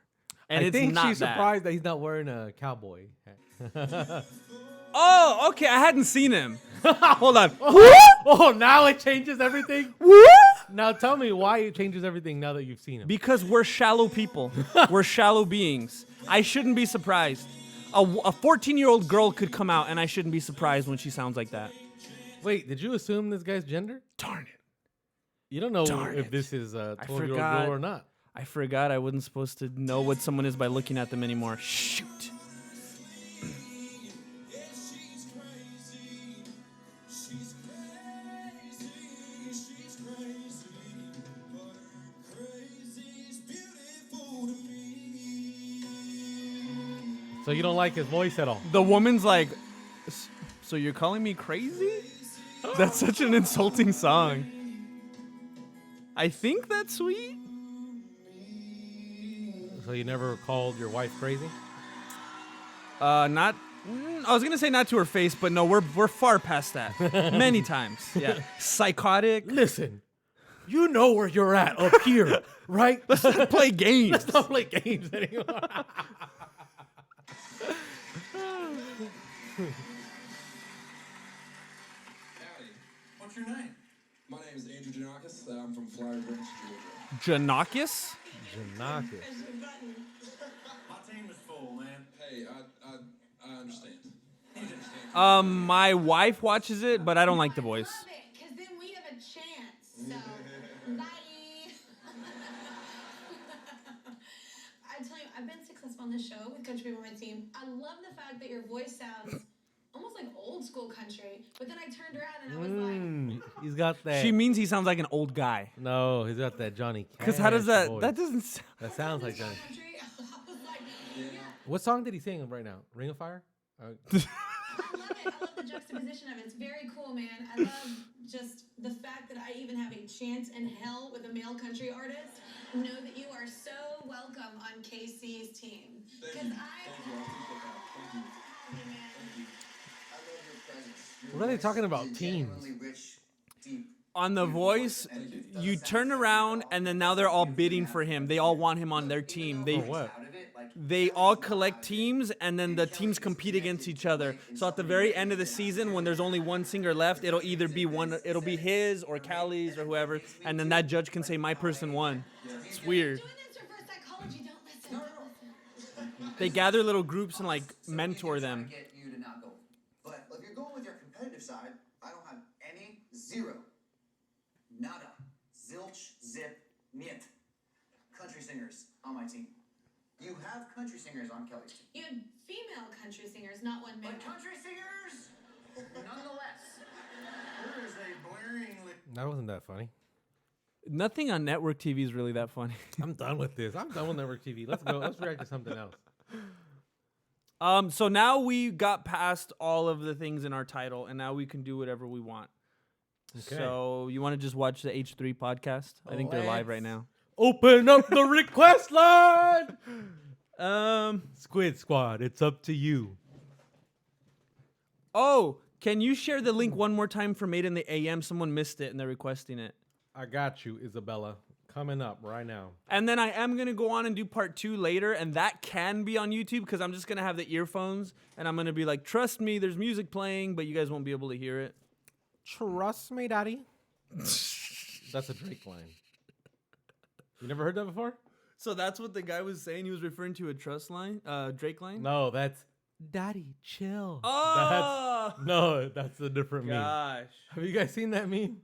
And I it's think not she's that. surprised that he's not wearing a cowboy hat. Oh, okay. I hadn't seen him. Hold on. Oh, now it changes everything. Now tell me why it changes everything now that you've seen him. Because we're shallow people. We're shallow beings. I shouldn't be surprised. A 14-year-old girl could come out, and I shouldn't be surprised when she sounds like that. Wait, did you assume this guy's gender? Darn it. You don't know Darn if it. this is a I 12-year-old forgot. girl or not. I forgot I wasn't supposed to know what someone is by looking at them anymore. Shoot. She's crazy. She's crazy. She's crazy. But her crazy's beautiful to me. So you don't like his voice at all? The woman's like, so you're calling me crazy? That's such an insulting song. I think that's sweet. So you never called your wife crazy? Not. I was gonna say not to her face, but no, we're far past that. Many times. Yeah. Psychotic. Listen, you know where you're at up here, right? Let's not play games. Let's not play games anymore. Howdy. What's your name? My name is Andrew Janakis. I'm from Flower Branch, Georgia. Janakis? Janakis. There's a button. My team is full, man. Hey, I understand. You understand. My wife watches it, but I don't like the voice. I love it, because then we have a chance. So, bye. I tell you, I've been successful on this show with country people on my team. I love the fact that your voice sounds almost like old school country. But then I turned around and I was like, He's got that. She means he sounds like an old guy. No, he's got that Johnny Cash. Because how does that? voice. That doesn't. That sounds like Johnny. country. I was like, yeah. What song did he sing right now? Ring of Fire? I love it. I love the juxtaposition of it. It's very cool, man. I love just the fact that I even have a chance in hell with a male country artist. Know that you are so welcome on KC's team. Thank you. Because Thank you. I appreciate that. Thank you. Hey, man. I love your presence. What are they talking about? Is Teams. genuinely rich, deep. On the voice, you turn around and then now they're all bidding for him. They all want him on their team. They For what? they all collect teams and then the teams compete against each other. So at the very end of the season, when there's only one singer left, it'll either be it'll be his or Callie's or whoever, and then that judge can say my person won. It's weird. Doing this reverse psychology. Don't listen. Don't listen. They gather little groups and like mentor them. Get you to not go. But if you're going with your competitive side, I don't have any, zero, nada, zilch, zip, niet. Country singers on my team. You have country singers on Kelly's team. You had female country singers, not one male. But country singers, nonetheless, there is a blaringly. That wasn't that funny. Nothing on network TV is really that funny. I'm done with this. I'm done with network TV. Let's go. Let's react to something else. So now we got past all of the things in our title, and now we can do whatever we want. Okay. So you want to just watch the H3 podcast? I think they're live right now. Open up the request line. Squid Squad, it's up to you. Oh, can you share the link one more time for Made in the AM? Someone missed it and they're requesting it. I got you, Isabella. Coming up right now. And then I am going to go on and do part 2 later, and that can be on YouTube because I'm just going to have the earphones, and I'm going to be like, trust me, there's music playing, but you guys won't be able to hear it. Trust me, daddy. That's a Drake line. You never heard that before? So that's what the guy was saying? He was referring to a trust line, Drake line? No, that's daddy, chill. Oh! That's a different meme. Gosh. Have you guys seen that meme?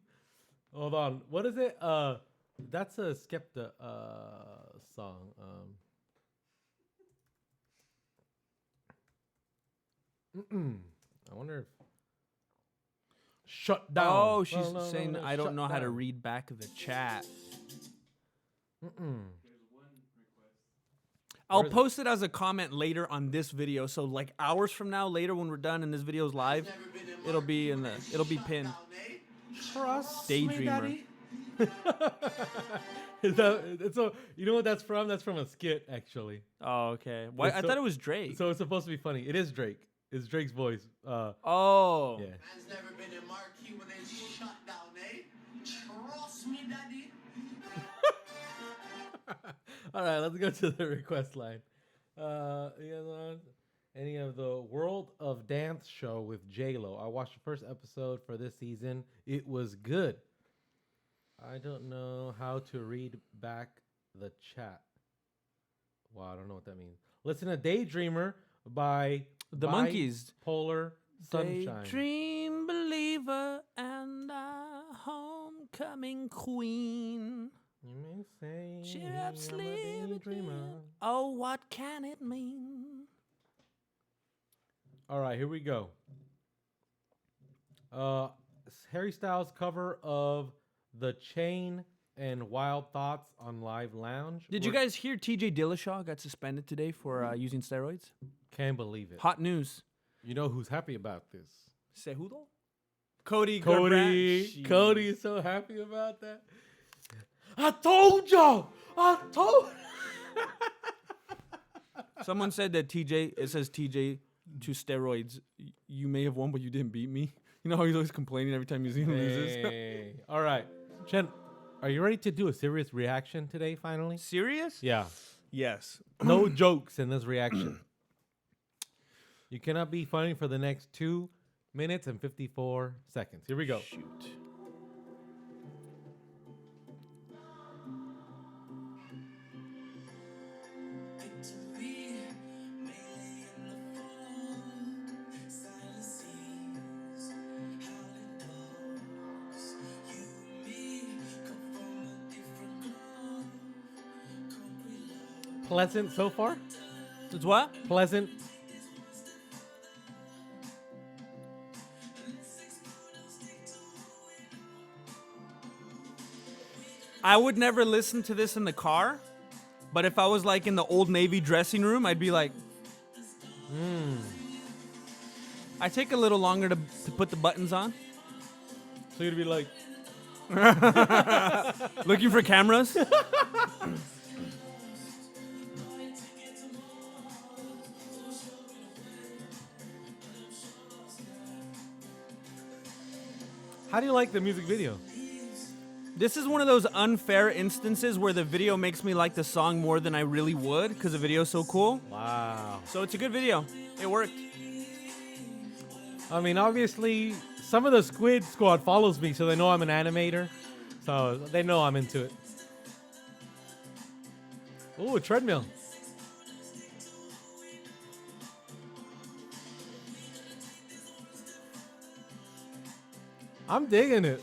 Hold on. What is it? That's a Skepta song. I wonder if shut down. Oh, she's No, saying I don't shut know how to down. read back the chat. I'll Where is it? post it as a comment later on this video. So like hours from now, later when we're done and this video's live, it'll be pinned. Trust Daydreamer. me, daddy. It's a, you know what that's from? That's from a skit, actually. Oh, okay. Why? I So- thought it was Drake. So it's supposed to be funny. It is Drake. It's Drake's voice. Oh. Yeah. Man's never been in marquee when they shut down, eh? Trust me, daddy. All right, let's go to the request line. Any of the World of Dance show with J-Lo. I watched the first episode for this season. It was good. I don't know how to read back the chat. Wow, I don't know what that means. Listen to Daydreamer by The Monkees. Polar Sunshine. Daydream believer and a homecoming queen. You may say Cheer up, I'm a sleep. daydreamer. Oh, what can it mean? All right, here we go. Harry Styles cover of The Chain and Wild Thoughts on Live Lounge. Did you guys hear TJ Dillashaw got suspended today for using steroids? Can't believe it. Hot news. You know who's happy about this? Cejudo? Cody. Cody. Garbrandt. Cody is so happy about that. I told y'all. I told. Someone said that TJ, it says TJ to steroids. You may have won, but you didn't beat me. You know how he's always complaining every time he loses? Hey. All right. Chen, are you ready to do a serious reaction today, finally? Serious? Yeah. Yes. No jokes in this reaction. You cannot be funny for the next 2 minutes and 54 seconds. Here we go. Shoot. Pleasant so far? It's what? Pleasant. I would never listen to this in the car, but if I was like in the Old Navy dressing room, I'd be like, I take a little longer to put the buttons on. So you'd be like, Looking for cameras? how do you like the music video? This is one of those unfair instances where the video makes me like the song more than I really would because the video's so cool. Wow. So it's a good video. It worked. I mean, obviously, some of the Squid Squad follows me, so they know I'm an animator. So they know I'm into it. Ooh, a treadmill. I'm digging it.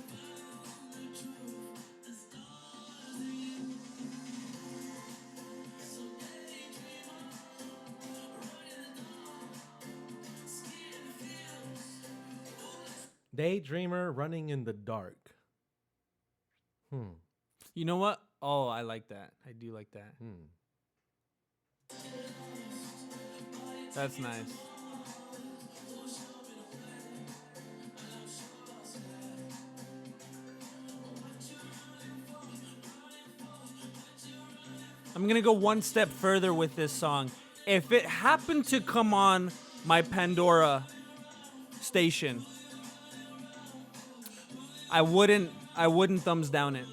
Daydreamer running in the dark. You know what? Oh, I like that. I do like that. That's nice. I'm going to go one step further with this song. If it happened to come on my Pandora station, I wouldn't thumbs down it.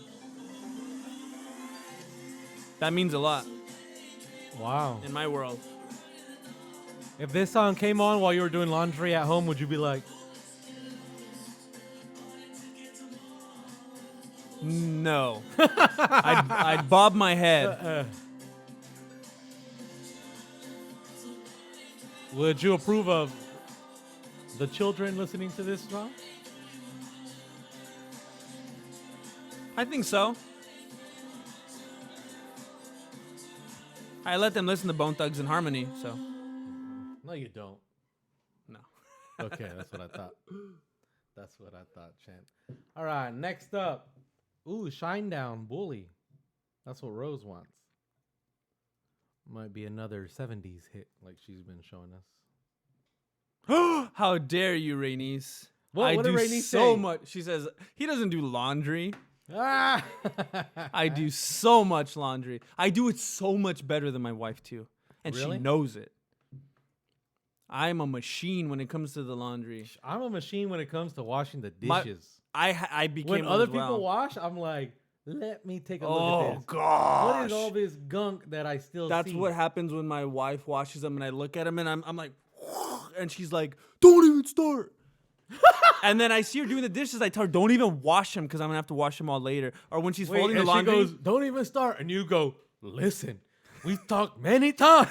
That means a lot Wow. in my world. If this song came on while you were doing laundry at home, would you be like, No. I'd bob my head. would you approve of the children listening to this song? I think so. I let them listen to Bone Thugs and Harmony, so. No, you don't. No. Okay, that's what I thought. That's what I thought, Chan. All right, next up. Ooh, Shinedown Bully. That's what Rose wants. Might be another 70s hit like she's been showing us. How dare you, Rainice? What I did do Rainice so say? much. She says, he doesn't do laundry. Ah! I do so much laundry. I do it so much better than my wife, too. And Really? she knows it. I'm a machine when it comes to the laundry. I'm a machine when it comes to washing the My- dishes. I became When one other as well. people wash, I'm like, let me take a look at Oh, this. gosh. What is all this gunk that I still That's see? what happens when my wife washes them and I look at them and I'm like, and she's like, don't even start. And then I see her doing the dishes. I tell her, don't even wash them because I'm going to have to wash them all later. Or when she's Wait, folding the and laundry. she goes, don't even start. And you go, listen, we've talked many times.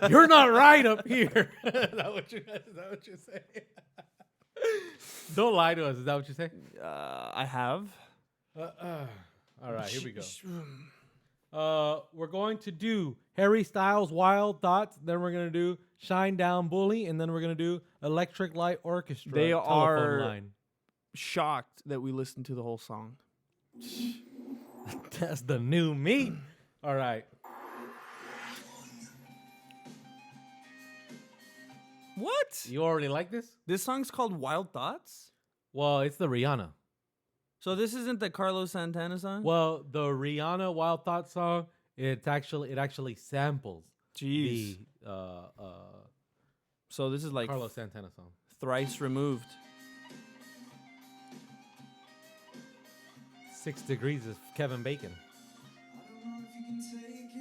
You're not right up here. Is that what you say? Don't lie to us. Is that what you say? I have. All right, here we go. We're going to do Harry Styles' Wild Thoughts. Then we're going to do Shine Down Bully. And then we're going to do Electric Light Orchestra. They Telephone are Line. shocked that we listened to the whole song. That's the new me. All right. What? You already like this? This song's called Wild Thoughts? Well, it's the Rihanna. So this isn't the Carlos Santana song? Well, the Rihanna Wild Thoughts song, it actually samples Jeez. the So this is like Carlos Santana song. thrice removed. 6 Degrees of Kevin Bacon. I don't know if you can take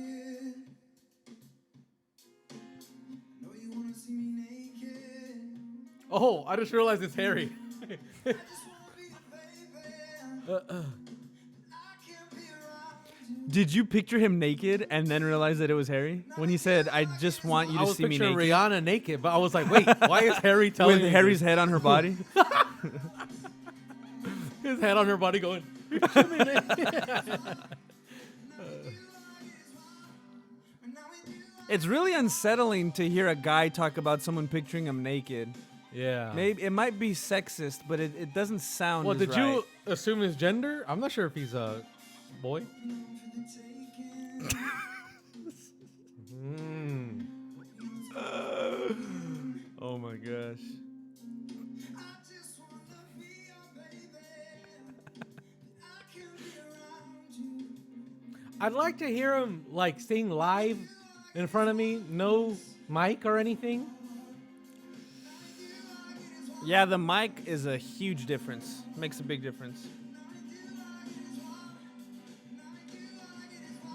it. Know you wanna see me naked. Oh, I just realized it's Harry. I just wanna be your baby. I can't be around you. Did you picture him naked and then realize that it was Harry? When he said, I just want you I to was see me picturing naked. Rihanna naked, but I was like, wait, why is Harry telling With me Harry's this? head on her body? His head on her body going, It's really unsettling to hear a guy talk about someone picturing him naked. yeah. Maybe it might be sexist, but it doesn't sound. Well, as did right. you assume his gender? I'm not sure if he's a boy. Mm. Oh my gosh. I just wanna be your baby. I can't be around you. I'd like to hear him like sing live in front of me, no mic or anything. Yeah, the mic is a huge difference. Makes a big difference.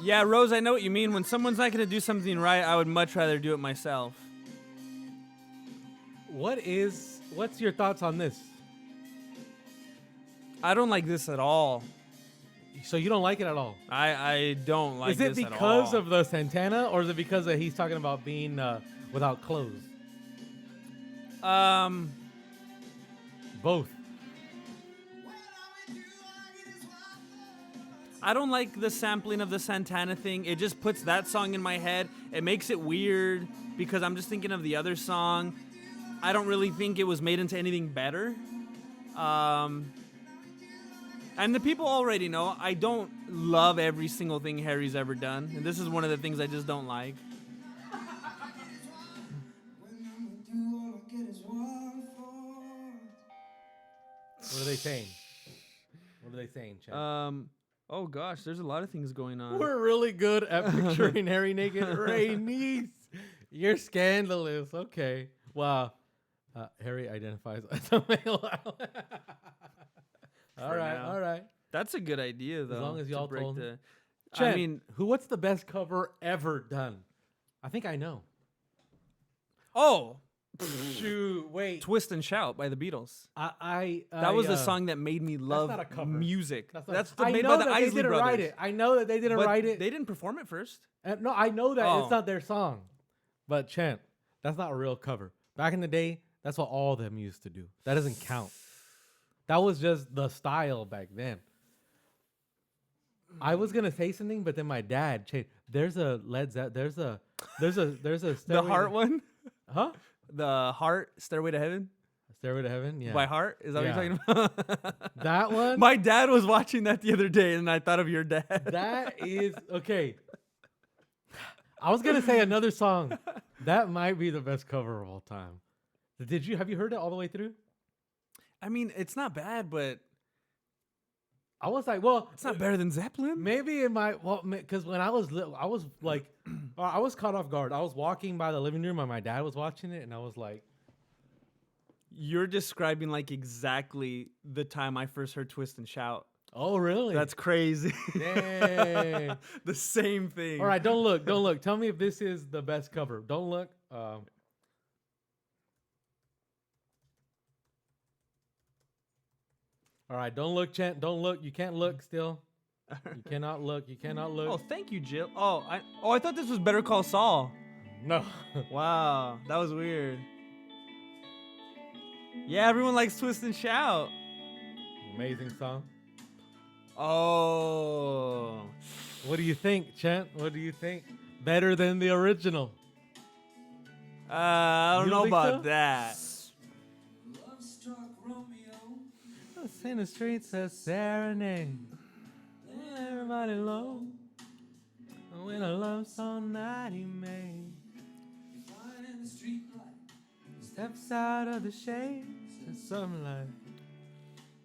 Yeah, Rose, I know what you mean. When someone's not going to do something right, I would much rather do it myself. What's your thoughts on this? I don't like this at all. So you don't like it at all? I don't like Is it this at because all. of the Santana, or is it because that he's talking about being without clothes? Both. I don't like the sampling of the Santana thing. It just puts that song in my head. It makes it weird because I'm just thinking of the other song. I don't really think it was made into anything better. And the people already know I don't love every single thing Harry's ever done. And this is one of the things I just don't like. When I'm with you, all I get is one thought. What are they saying? What are they saying, Chad? Oh gosh, there's a lot of things going on. We're really good at picturing Harry naked. Ray niece, you're scandalous. Okay. Wow. Harry identifies as a male. All right. now. All right. That's a good idea, though. long as to y'all break told the. Chad, I mean, what's the best cover ever done? I think I know. oh, Shoot, wait. "Twist and Shout" by the Beatles. That was the song that made me love not a cover. music. That's I made know by the that they Isley didn't Brothers. write it. I know that they didn't But write it. They didn't perform it first. No, I know that Oh. it's not their song. But Chant, that's not a real cover. Back in the day, that's what all of them used to do. That doesn't count. That was just the style back then. I was gonna say something, but then my dad changed. There's a there's a The Stairway Heart to- one, Huh? the Heart Stairway to Heaven Stairway to Heaven? Yeah. by Heart. Is that Yeah. what you're talking about? That one? My dad was watching that the other day, and I thought of your dad. That is okay. I was gonna say another song. That might be the best cover of all time. Have you heard it all the way through? I mean, it's not bad, but I was like, well, it's not better than Zeppelin. maybe it might. Well, because when I was little, I was like, I was caught off guard. I was walking by the living room and my dad was watching it, and I was like, You're describing like exactly the time I first heard Twist and Shout. "Oh, really? That's crazy. dang." The same thing. All right, don't look, don't look. Tell me if this is the best cover. Don't look. All right, don't look, Chant. Don't look. You can't look still. You cannot look. You cannot look. Oh, thank you, Jill. I thought this was Better Call Saul. No. Wow, that was weird. Yeah, everyone likes Twist and Shout. Amazing song. Oh. What do you think, Chant? What do you think? Better than the original? I don't You know think about so? that. Love struck Romeo. In the streets a serenade. somebody low. When a love song night he made. Steps out of the shade. And something like,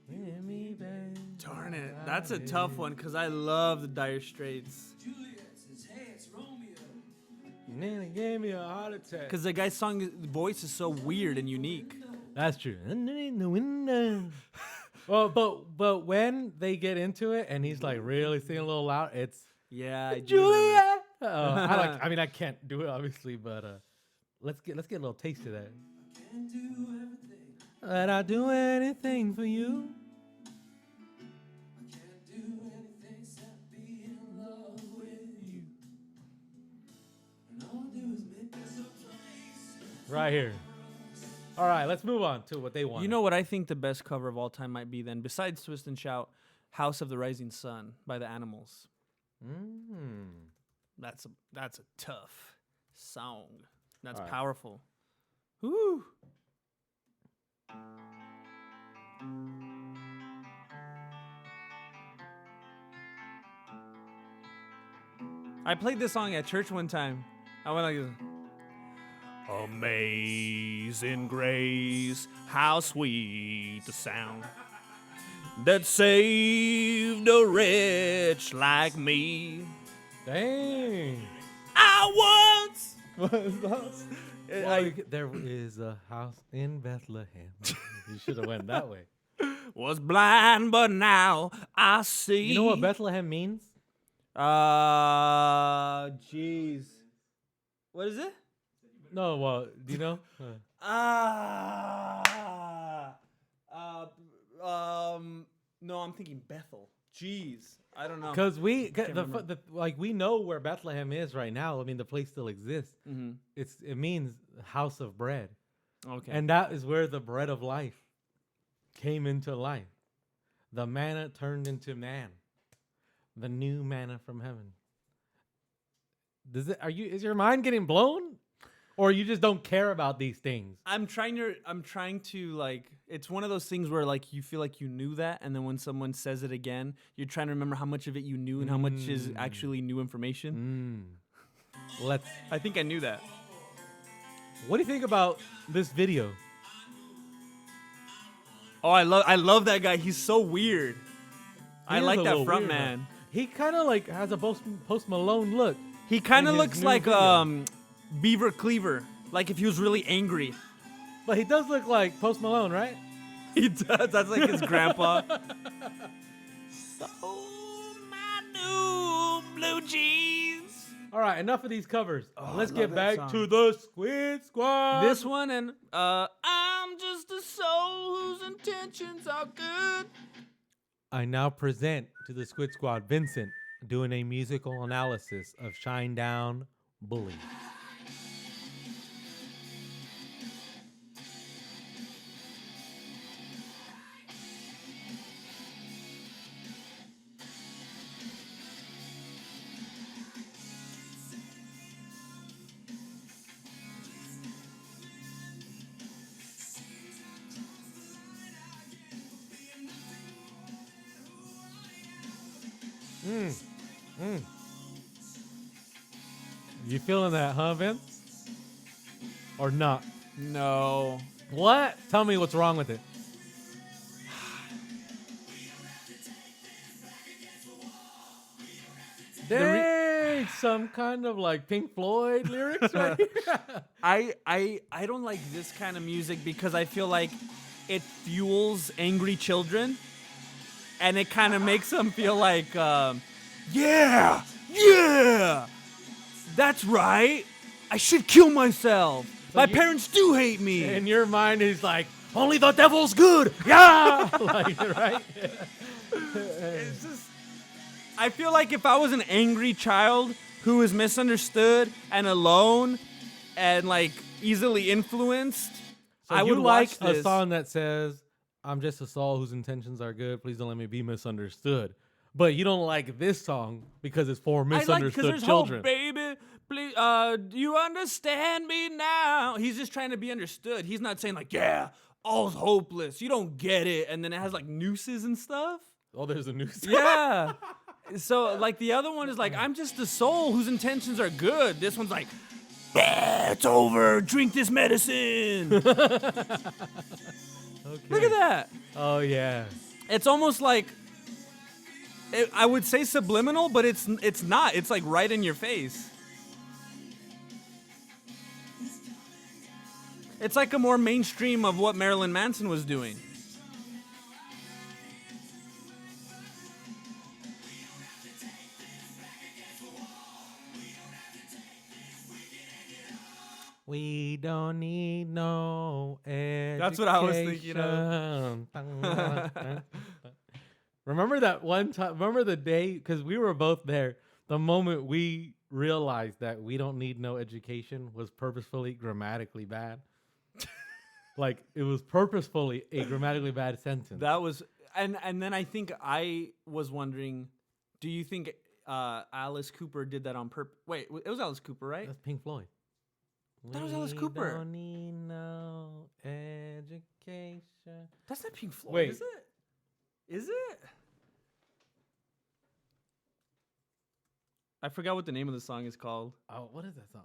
with me, babe. Darn it. That's a tough one because I love the Dire Straits. And then he gave me a heart attack. Because the guy's voice is so weird and unique. That's true. Underneath the window. Well, but when they get into it and he's like really singing a little loud, it's Yeah, I do. Juliet. I mean, I can't do it obviously, but let's get a little taste of that. That I'll do anything for you. Right here. All right, let's move on to what they want. You know what I think the best cover of all time might be then, besides Twist and Shout, House of the Rising Sun by the Animals. That's a tough song. That's All right. powerful. Woo. I played this song at church one time. I went like this. Amazing grace, how sweet the sound that saved a wretch like me. Dang. I once was lost. There is a house in Bethlehem. You should have went that way. Was blind, but now I see. You know what Bethlehem means? Jeez. What is it? No, well, do you know? No, I'm thinking Bethel. Jeez, I don't know. Because we remember. we know where Bethlehem is right now. I mean, the place still exists. Mm-hmm. It means house of bread, Okay. and that is where the bread of life came into life. The manna turned into man, the new manna from heaven. Is your mind getting blown, or you just don't care about these things? I'm trying to like. It's one of those things where like you feel like you knew that, and then when someone says it again, you're trying to remember how much of it you knew and how much is actually new information. I think I knew that. What do you think about this video? Oh, I love that guy. He's so weird. I He is like a that little front weird, man. He kind of like has a post Malone look. He kind of in his looks new like video. Beaver Cleaver, like if he was really angry. But he does look like Post Malone, right? He does. That's like his grandpa. So my new blue jeans. All right, enough of these covers. Let's love get that back song. to the Squid Squad. This one and I'm just a soul whose intentions are good. I now present to the Squid Squad Vincent doing a musical analysis of Shine Down Bully. You feeling that, huh, Vince? Or not? No. What? Tell me what's wrong with it. Dang, some kind of like Pink Floyd lyrics right here. I don't like this kind of music because I feel like it fuels angry children, and it kind of makes them feel like, yeah, that's right. I should kill myself. My parents do hate me. In your mind, he's like, only the devil's good. Yeah, like, right? It's just, I feel like if I was an angry child who is misunderstood and alone and like easily influenced, So I you would like watch a this. song that says, I'm just a soul whose intentions are good. Please don't let me be misunderstood. But you don't like this song because it's for I like misunderstood because there's children. hope, baby. Please, do you understand me now? He's just trying to be understood. He's not saying like, yeah, all's hopeless. You don't get it. And then it has like nooses and stuff. Oh, there's a new song. Yeah. So like the other one is like, I'm just a soul whose intentions are good. This one's like, it's over. Drink this medicine. Look at that. Oh yeah. It's almost like I would say subliminal, but it's not. It's like right in your face. It's like a more mainstream of what Marilyn Manson was doing. We don't need no education. That's what I was thinking of. Remember that one time? Remember the day? Because we were both there. The moment we realized that we don't need no education was purposefully grammatically bad. Like it was purposefully a grammatically bad sentence. That was, and then I think I was wondering, do you think Alice Cooper did that on purpose? Wait, it was Alice Cooper, right? That's Pink Floyd. That was Alice Cooper. We don't need no education. That's not Pink Floyd, Wait. is it? Is it? I forgot what the name of the song is called. Oh, what is that song?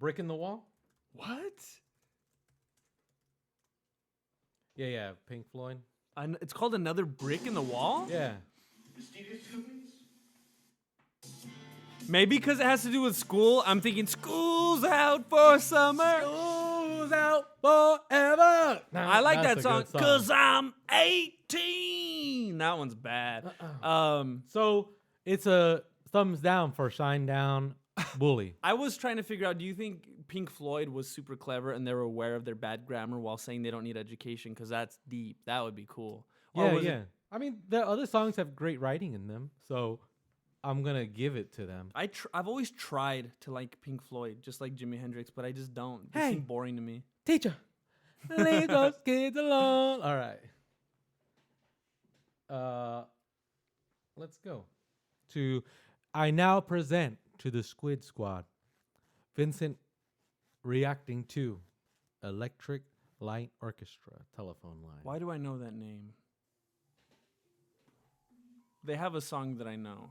Brick in the Wall? What? Yeah, Pink Floyd. It's called Another Brick in the Wall? Yeah. Maybe because it has to do with school. I'm thinking school's out for summer. School's out forever. I like That's that a song good because I'm 18. That one's bad. So it's a thumbs down for Shine Down Bully. I was trying to figure out, do you think Pink Floyd was super clever and they were aware of their bad grammar while saying they don't need education? Because that's deep. That would be cool. Or Yeah, was yeah. it- I mean, the other songs have great writing in them, so I'm gonna give it to them. I've always tried to like Pink Floyd, just like Jimi Hendrix, but I just don't. They Hey. seem boring to me. Teacher, leave those kids alone. All right. Let's go to. I now present to the Squid Squad, Vincent reacting to Electric Light Orchestra telephone line. Why do I know that name? They have a song that I know.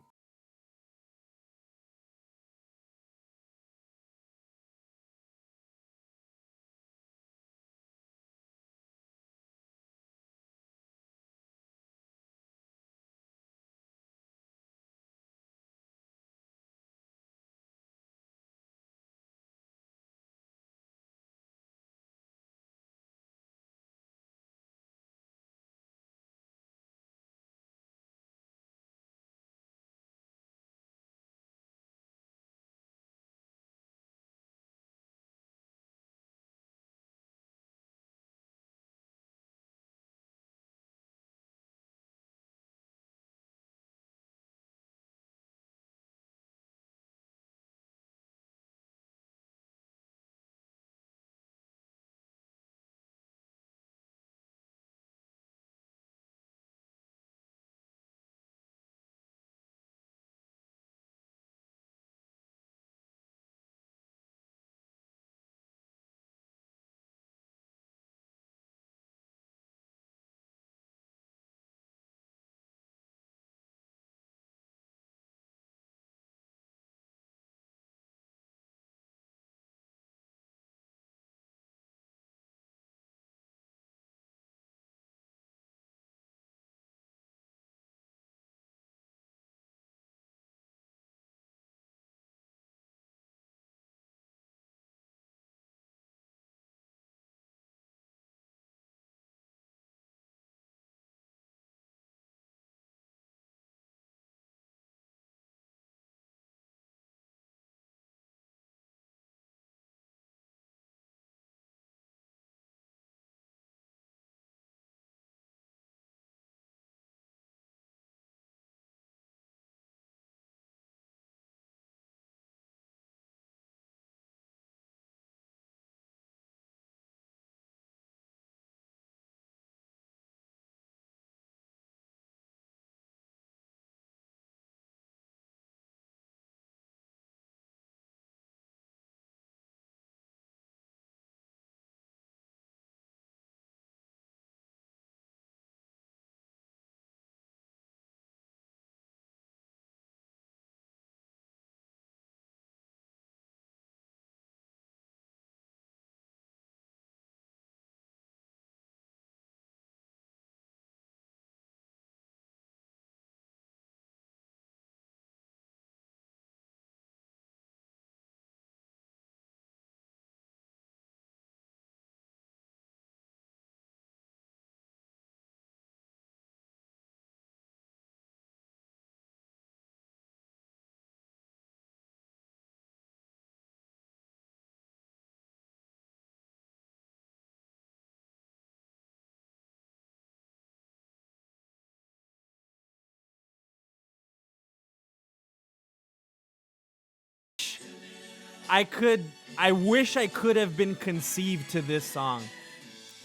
I wish I could have been conceived to this song.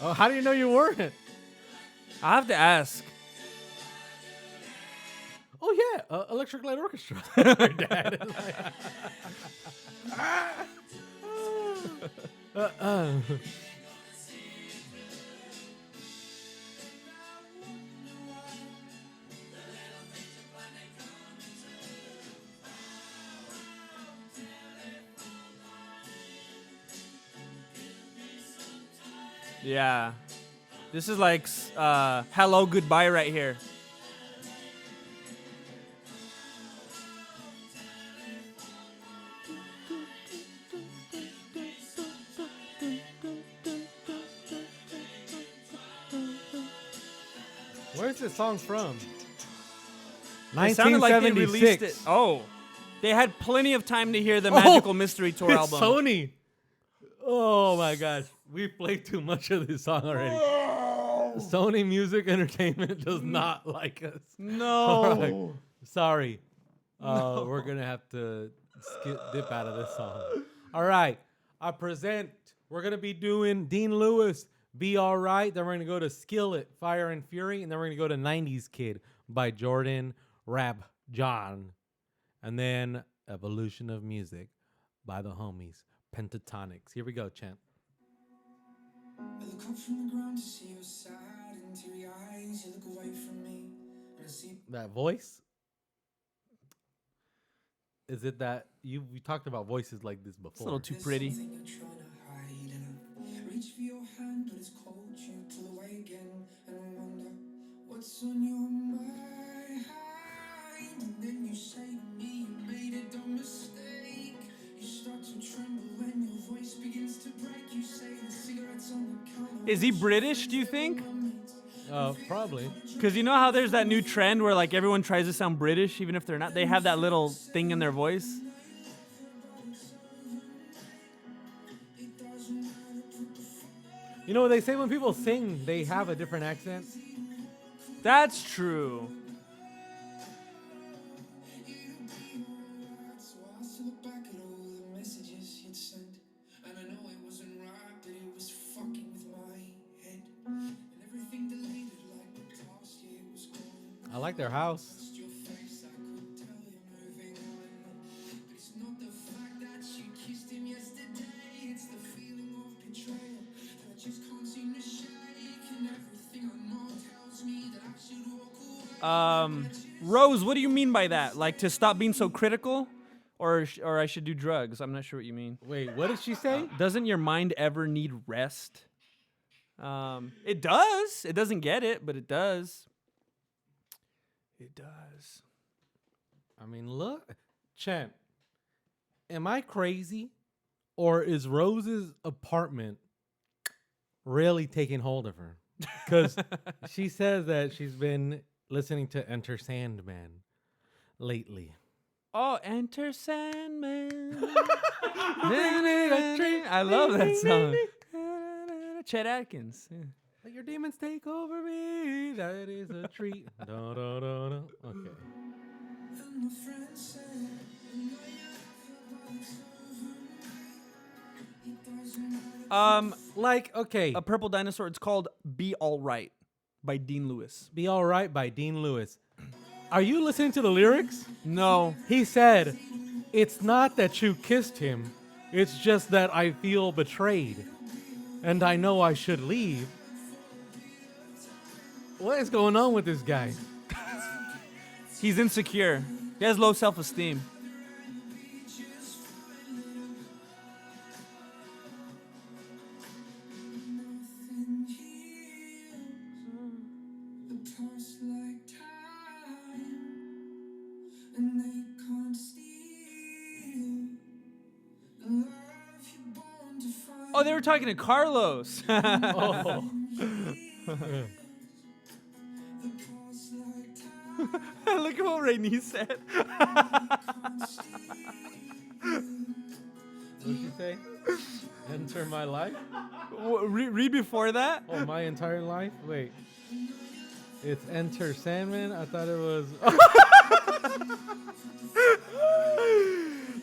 Oh, how do you know you weren't? I have to ask. Oh yeah, Electric Light Orchestra. Her dad is like, Yeah. This is like hello goodbye right here. Where's this song from? It sounded like they released 1976. it. Oh. They had plenty of time to hear the Magical Mystery Tour It's album. Sony. Oh my gosh, we played too much of this song already. Sony Music Entertainment does not like us. No. All right. Sorry. We're gonna have to dip out of this song. All right. We're gonna be doing Dean Lewis, Be Alright. Then we're gonna go to Skillet, Fire and Fury, and then we're gonna go to 90s Kid by Jordan Rab John. And then Evolution of Music by the homies, Pentatonics. Here we go, champ. I look up from the ground to see your sad and teary eyes. You look away from me, and I see. That voice? Is it that we talked about voices like this before? It's a little too pretty. Something you're trying to hide, and I reach for your hand, but it's cold. You pull away again, and I wonder what's on your mind. And then you say to me, you made a dumb mistake. You start to tremble when your voice begins to break. You say the cigarettes on the counter. Is he British, do you think? Probably. Because you know how there's that new trend where like everyone tries to sound British even if they're not. They have that little thing in their voice. You know what they say when people sing, they have a different accent? That's true. So I still look back at all the messages you'd sent, and I know it wasn't right, but it was fucking with my head, and everything deleted like the past year was gone. I like their house. Just your face, I could tell you're moving on, but it's not the fact that you kissed him yesterday, it's the feeling of betrayal that I just can't seem to shake, and everything I know tells me that I should walk away. Rose, what do you mean by that? Like to stop being so critical? Or I should do drugs? I'm not sure what you mean. Wait, what did she say? Doesn't your mind ever need rest? It does. It doesn't get it, but it does. It does. I mean, look. Champ, am I crazy? Or is Rose's apartment really taking hold of her? Because she says that she's been listening to Enter Sandman lately. Oh, Enter Sandman. I love that song. Chet Atkins. Yeah. Let your demons take over me. That is a treat. Da, da, da, da. Okay. And my friend said, "You know it doesn't matter." Like, okay. A Purple Dinosaur. It's called Be Alright by Dean Lewis. Be Alright by Dean Lewis. Are you listening to the lyrics? No. He said, it's not that you kissed him. It's just that I feel betrayed. And I know I should leave. What is going on with this guy? He's insecure. He has low self-esteem. The past like time, and they can't steal the love you're born to find. Oh, they were talking to Carlos. Oh. The past like time, Look at what Rainey said. What did you say? Enter my life? Read before that. Oh, my entire life? Wait. It's Enter Sandman? I thought it was...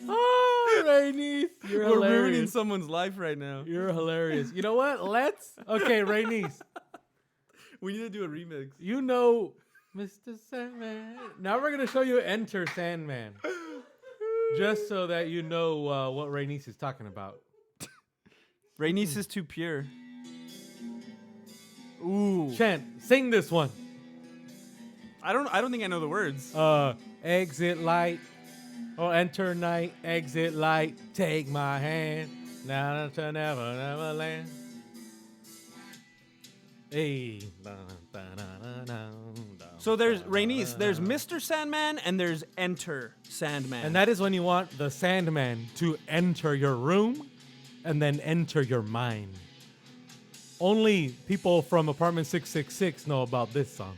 Oh, Rainice, you're We're ruining hilarious. someone's life right now. You're hilarious. You know what? Okay, Rainice. We need to do a remix. You know Mr. Sandman. Now we're going to show you Enter Sandman. Just so that you know what Rainice is talking about. Rainice is too pure. Ooh. Chen, sing this one. I don't think I know the words. Exit light. Or enter night. Exit light. Take my hand. Now to never land. Hey. So there's Rainice, there's Mr. Sandman, and there's Enter Sandman. And that is when you want the Sandman to enter your room and then enter your mind. Only people from Apartment 666 know about this song.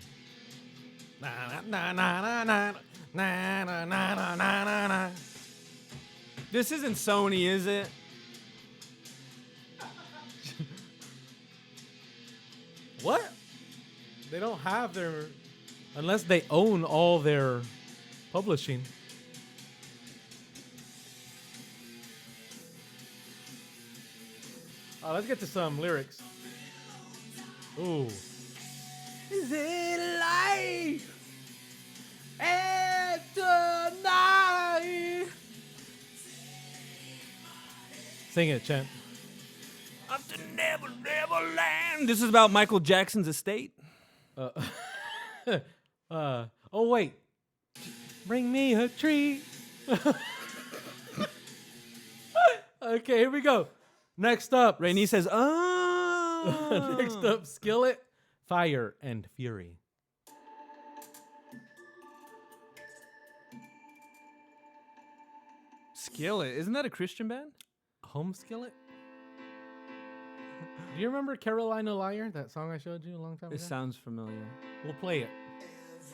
Na na na na na na na na na na. This isn't Sony, is it? What? They don't have their... Unless they own all their publishing. Let's get to some lyrics. Ooh. Is it life after night? Sing it, champ. After never land. This is about Michael Jackson's estate. Oh wait. Bring me a tree. Okay, here we go. Next up, Rainice says, oh. Next up, Skillet, Fire, and Fury. Skillet. Isn't that a Christian band? Home Skillet? Do you remember Carolina Liar, that song I showed you a long time ago? It sounds familiar. We'll play it.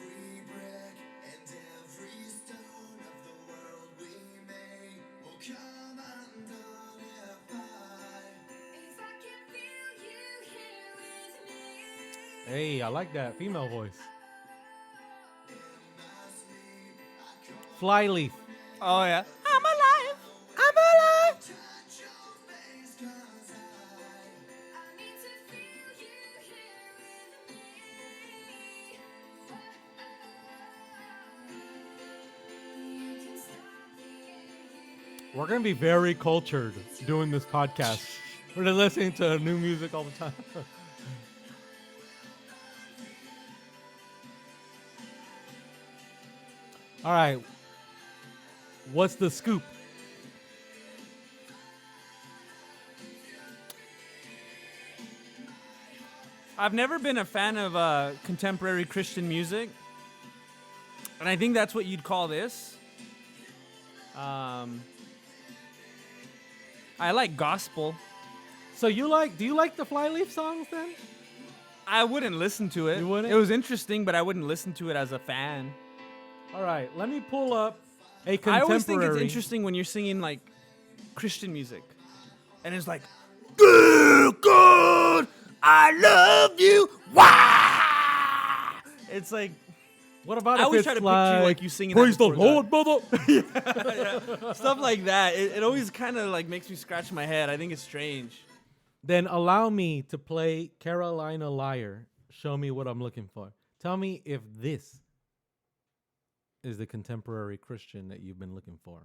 Every brick and every stone of the world we made will come undone if I can feel you here with me. Hey, I like that female voice. Flyleaf. Oh, yeah. I'm alive. I'm alive. Touch your face 'cause I need to feel you here with me. You can stop the air. We're going to be very cultured doing this podcast. We're just listening to new music all the time. All right. What's the scoop? I've never been a fan of contemporary Christian music. And I think that's what you'd call this. I like gospel. So do you like the Flyleaf songs then? I wouldn't listen to it. You wouldn't? It was interesting, but I wouldn't listen to it as a fan. All right, let me pull up a contemporary. I always think it's interesting when you're singing like Christian music. And it's like, "Dear God, I love you." Wow! It's like, What about I if always it's try to picture you, like, you singing that Praise the before Lord, brother. stuff like that. It always kind of like makes me scratch my head. I think it's strange. Then allow me to play Carolina Liar. Show me what I'm looking for. Tell me if this is the contemporary Christian that you've been looking for.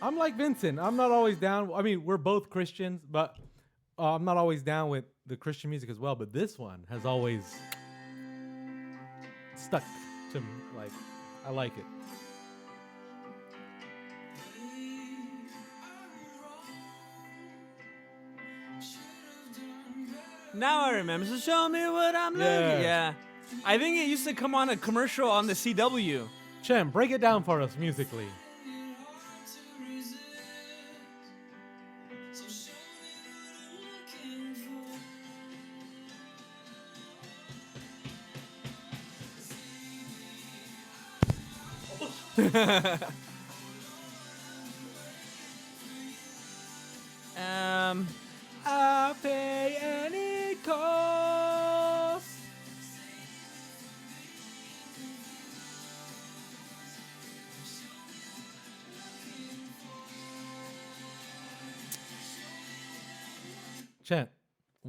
I'm like Vincent. I'm not always down. I mean, we're both Christians, but I'm not always down with the Christian music as well. But this one has always stuck to me. Like, I like it. Now I remember. So show me what I'm looking. Yeah. I think it used to come on a commercial on the CW. Chem, break it down for us musically. I'll pay any cost.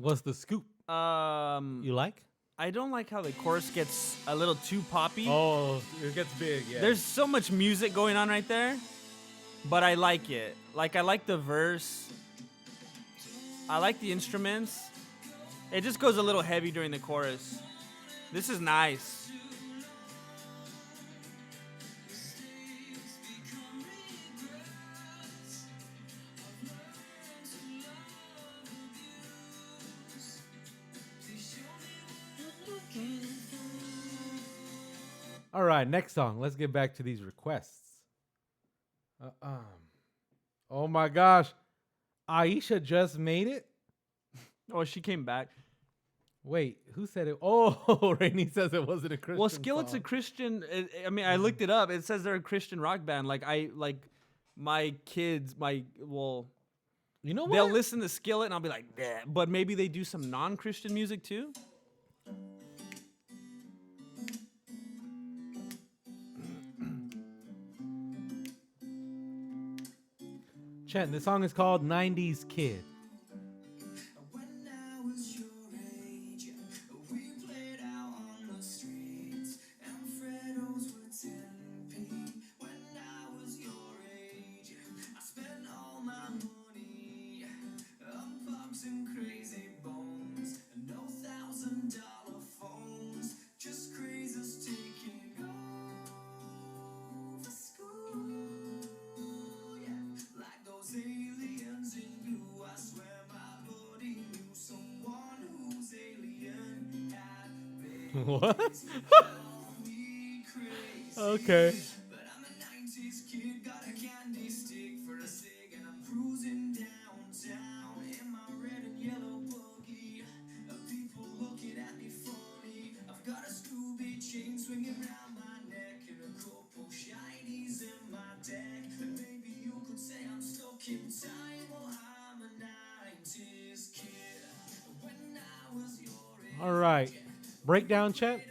What's the scoop? You like? I don't like how the chorus gets a little too poppy. Oh, it gets big. Yeah. There's so much music going on right there, but I like it. Like, I like the verse. I like the instruments. It just goes a little heavy during the chorus. This is nice. All right, next song. Let's get back to these requests. Oh my gosh, Aisha just made it. Oh, she came back. Wait, who said it? Oh, Rainey says it wasn't a Christian. Well, Skillet's a Christian. I mean, I looked it up. It says they're a Christian rock band. Like my kids. You know what? They'll listen to Skillet and I'll be like, "Bleh," but maybe they do some non-Christian music too. Chen, the song is called 90s Kid. When I was your age, we played out on the streets, and Freddos were 10p. When I was your age, I spent all my money on pugs and crazy bones, and no $1,000 phones, just crazes taking over school. Yeah, like those aliens in you, I swear my buddy knew someone who's alien had What? me crazy. Okay. But I'm a 90s kid, got a candy stick for a cig, and I'm cruising downtown in my red and yellow buggy. People looking at me funny. I've got a Scooby chain swinging round my neck and a couple shinies in my deck. And maybe you could say I'm stuck in time. Well, I'm a 90s kid. When I was your age, All right. Breakdown, Chet.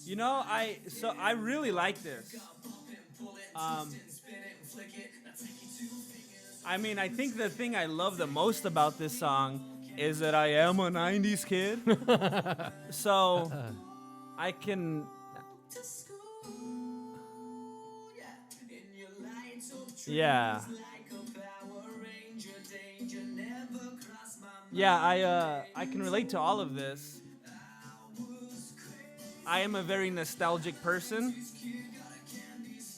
You know, I really like this. I mean, I think the thing I love the most about this song is that I am a 90s kid. So I can. Yeah. Yeah, I can relate to all of this. I am a very nostalgic person.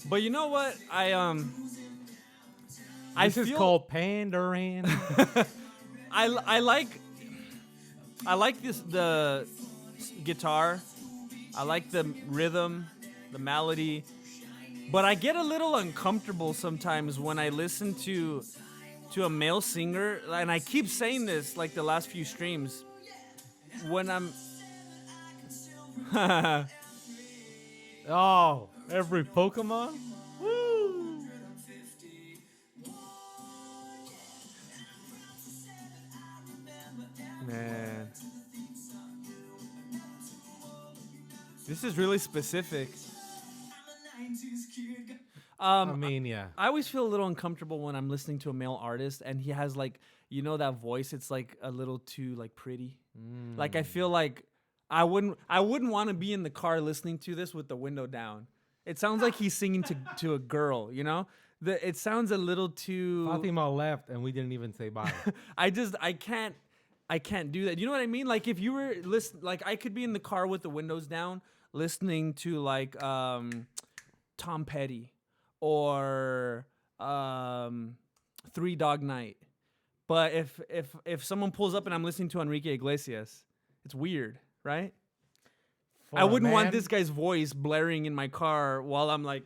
But you know what? This is called pandering. I like the guitar. I like the rhythm, the melody. But I get a little uncomfortable sometimes when I listen to a male singer, and I keep saying this like the last few streams. When I'm Oh, every Pokemon? Woo! Man. This is really specific. I mean, yeah. I always feel a little uncomfortable when I'm listening to a male artist and he has like, you know, that voice. It's like a little too like pretty. Like I feel like I wouldn't want to be in the car listening to this with the window down. It sounds like he's singing to a girl, you know? It sounds a little too. Fatima left and we didn't even say bye. I can't do that. You know what I mean? Like if you were like I could be in the car with the windows down listening to like Tom Petty or 3 Dog Night. But if someone pulls up and I'm listening to Enrique Iglesias, it's weird, right? For I a wouldn't want man- this guy's voice blaring in my car while I'm like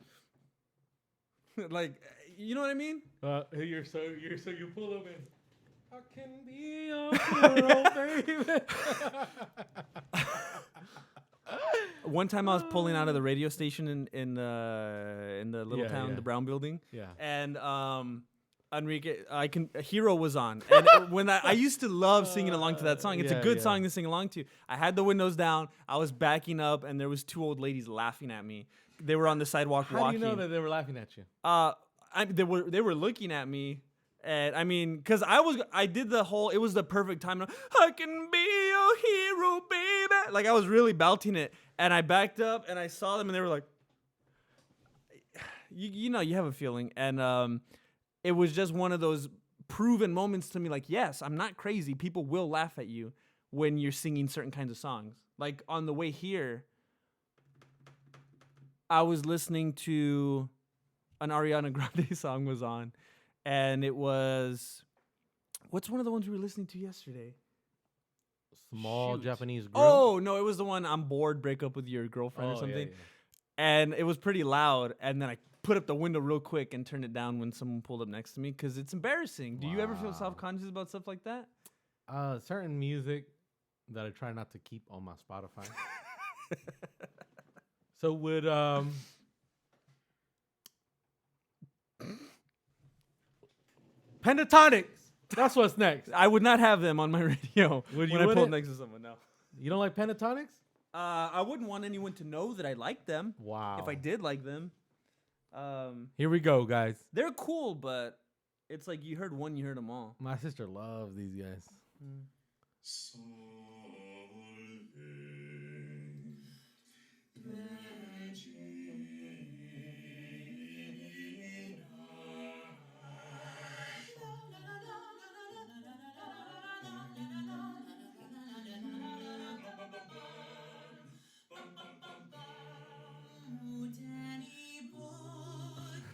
like you know what I mean? you pull up in. I can be your hero, baby. One time I was pulling out of the radio station in the little Yeah, town, yeah. the brown building. Yeah. And Enrique, Hero was on. And when I used to love singing along to that song. It's Yeah, a good yeah. song to sing along to. I had the windows down. I was backing up, and there was 2 old ladies laughing at me. They were on the sidewalk How walking. do you know that they were laughing at you? They were looking at me, And I mean, because I did the whole, it was the perfect time. I can be your hero, baby. Like I was really belting it. And I backed up and I saw them and they were like, you know, you have a feeling. And it was just one of those proven moments to me. Like, yes, I'm not crazy. People will laugh at you when you're singing certain kinds of songs. Like on the way here, I was listening to an Ariana Grande song was on. And it was, what's one of the ones we were listening to yesterday? Small Shoot. Japanese girl. Oh, no, it was the one, I'm bored, break up with your girlfriend or Oh, something. yeah. And it was pretty loud. And then I put up the window real quick and turned it down when someone pulled up next to me because it's embarrassing. Do you ever feel Wow. self-conscious about stuff like that? Certain music that I try not to keep on my Spotify. So would Pentatonics. That's what's next. I would not have them on my radio Would you when I pulled wouldn't? next to someone, no. You don't like Pentatonics? I wouldn't want anyone to know that I liked them. Wow. If I did like them. Here we go, guys. They're cool, but it's like you heard one, you heard them all. My sister loves these guys.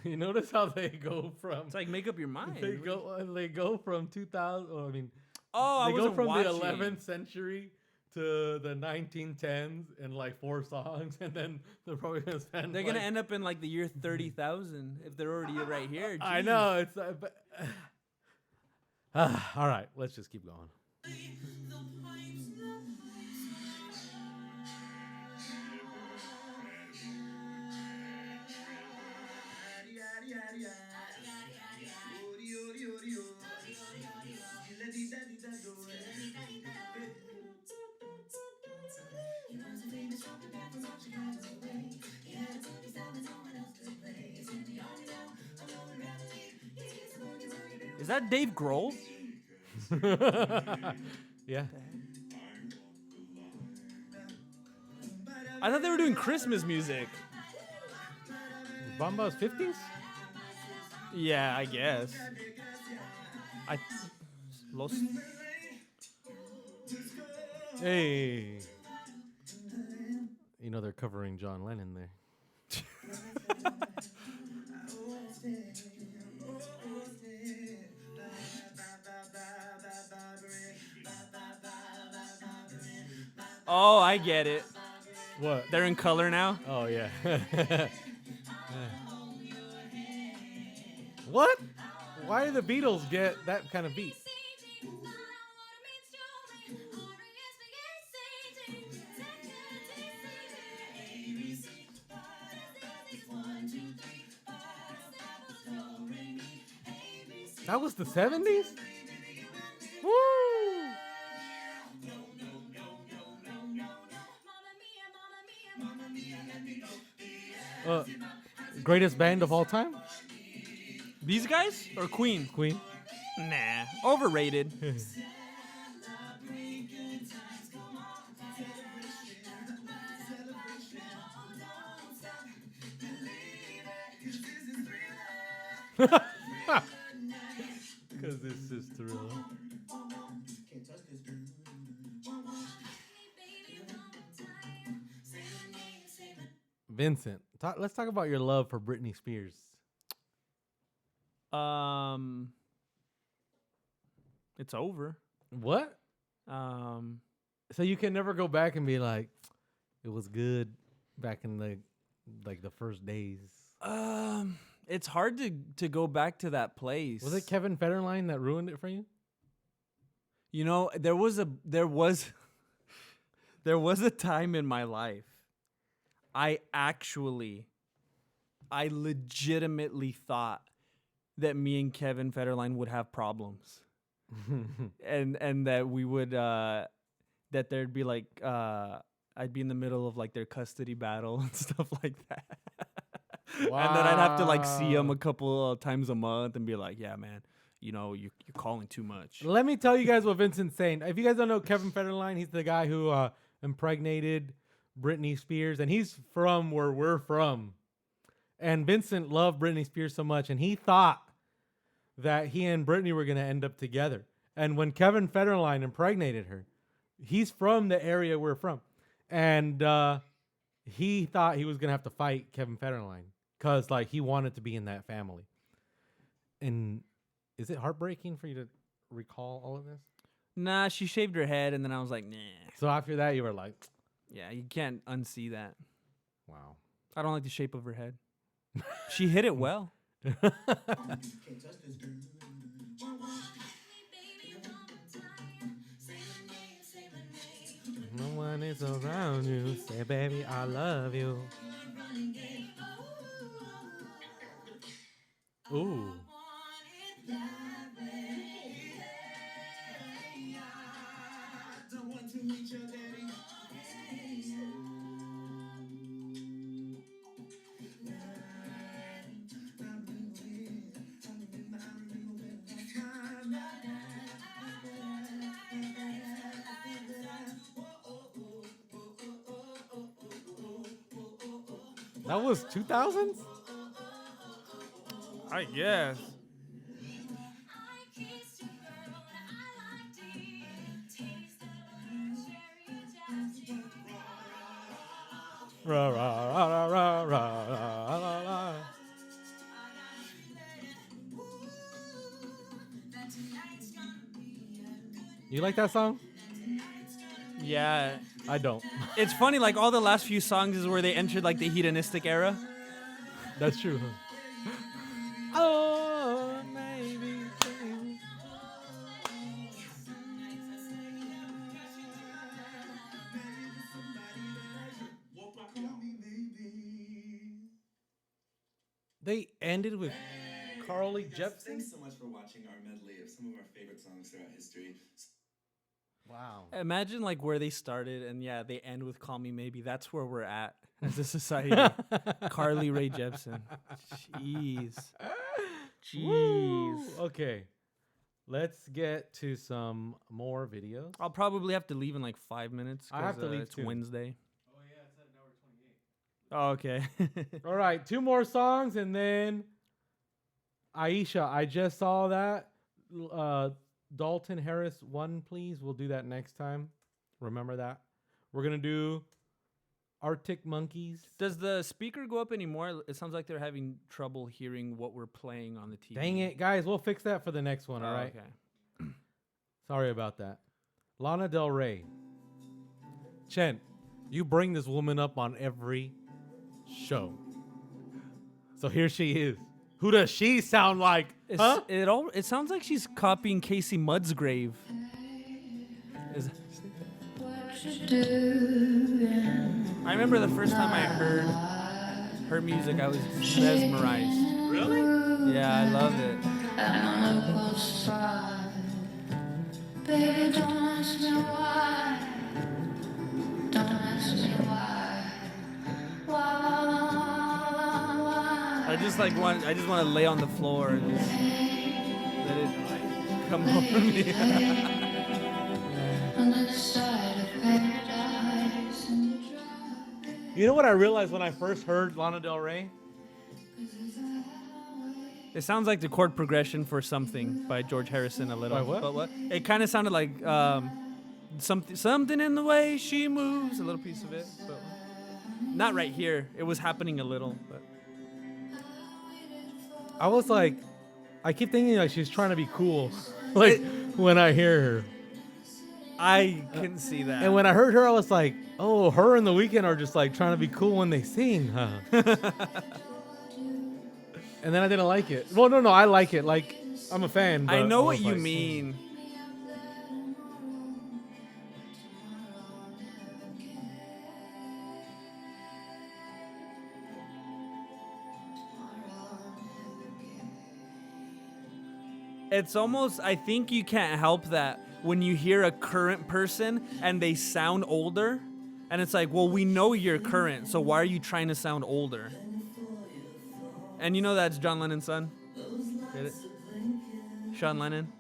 You notice how they go from It's like make up your mind. they go from 2000. I mean, Oh, they I go wasn't from watching. the 11th century to the 1910s in like 4 songs, and then they're probably gonna spend. They're gonna end up in like the year 30,000 if they're already right here. I Jeez. know it's. But, all right, let's just keep going. Is that Dave Grohl? Yeah. I thought they were doing Christmas music. Bomba's 50s? Yeah, I guess. Los. Hey. You know they're covering John Lennon there. Oh, I get it. What? They're in color now. Oh yeah. What? Why do the Beatles get that kind of beat? That was the 70s? Woo! Greatest band of all time? These guys or Queen? Queen. Nah, overrated. Because this is Thriller. Vincent, let's talk about your love for Britney Spears. It's over. What? So you can never go back and be like, it was good back in the first days. It's hard to go back to that place. Was it Kevin Federline that ruined it for you? You know, there was a time in my life I legitimately thought that me and Kevin Federline would have problems. and that we would that there'd be like I'd be in the middle of like their custody battle and stuff like that. Wow. And then I'd have to like see him a couple of times a month and be like, yeah, man, you're calling too much. Let me tell you guys what Vincent's saying. If you guys don't know Kevin Federline, he's the guy who impregnated Britney Spears, and he's from where we're from. And Vincent loved Britney Spears so much, and he thought that he and Britney were going to end up together. And when Kevin Federline impregnated her, he's from the area we're from. And he thought he was going to have to fight Kevin Federline because like he wanted to be in that family. And is it heartbreaking for you to recall all of this? Nah, she shaved her head, and then I was like, nah. So after that, you were like, Yeah, you can't unsee that. wow. I don't like the shape of her head. She hit it well. No one is around you. Say, baby, I love you. Ooh. That was 2000s? I guess. Ra, ra, ra, ra, ra, ra, ra, ra. You like that song? Yeah. I don't. It's funny, like all the last few songs is where they entered like the hedonistic era. That's true. Oh, maybe. They ended with Carly Jepsen. Thanks so much for watching our medley of some of our favorite songs throughout history. Wow. Imagine like where they started, and yeah, they end with "Call Me Maybe." That's where we're at as a society. Carly Rae Jepsen. Jeez. Woo. Okay. Let's get to some more videos. I'll probably have to leave in like 5 minutes. I have to leave it's too. Wednesday. Oh yeah, it's at an hour 28. Oh, okay. All right, 2 more songs and then Aisha, I just saw that. Dalton Harris 1, please. We'll do that next time. Remember that. We're going to do Arctic Monkeys. Does the speaker go up anymore? It sounds like they're having trouble hearing what we're playing on the TV. Dang it, guys. We'll fix that for the next one, all right? Okay. Sorry about that. Lana Del Rey. Chen, you bring this woman up on every show. So here she is. Who does she sound like? Huh? It sounds like she's copying Casey Musgrave. I remember the first time I heard her music, I was mesmerized. Really? Yeah, I love it. Baby, don't ask me why. Don't ask me why. Why? I just want to lay on the floor and just let it like come over me. On the side of paradise and you drive. You know what I realized when I first heard Lana Del Rey? It sounds like the chord progression for Something by George Harrison a little. By what? But what? It kind of sounded like something in the way she moves, a little piece of it. But not right here. It was happening a little. But I was like, I keep thinking like she's trying to be cool. Like when I hear her. I can see that. And when I heard her, I was like, oh, her and The Weeknd are just like trying to be cool when they sing, huh? And then I didn't like it. Well, no, I like it. Like, I'm a fan. I but know I what was you like, mean. It's almost, I think you can't help that when you hear a current person and they sound older, and it's like, well, we know you're current, so why are you trying to sound older? And you know that's John Lennon's son? Get it? Sean Lennon.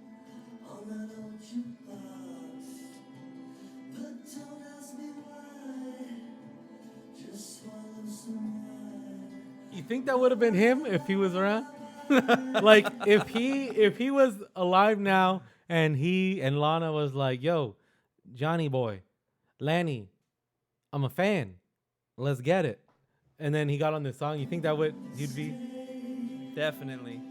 You think that would have been him if he was around? Like if he was alive now and he and Lana was like, "Yo, Johnny boy, Lanny, I'm a fan. Let's get it." And then he got on this song. You think that would he'd be? Definitely.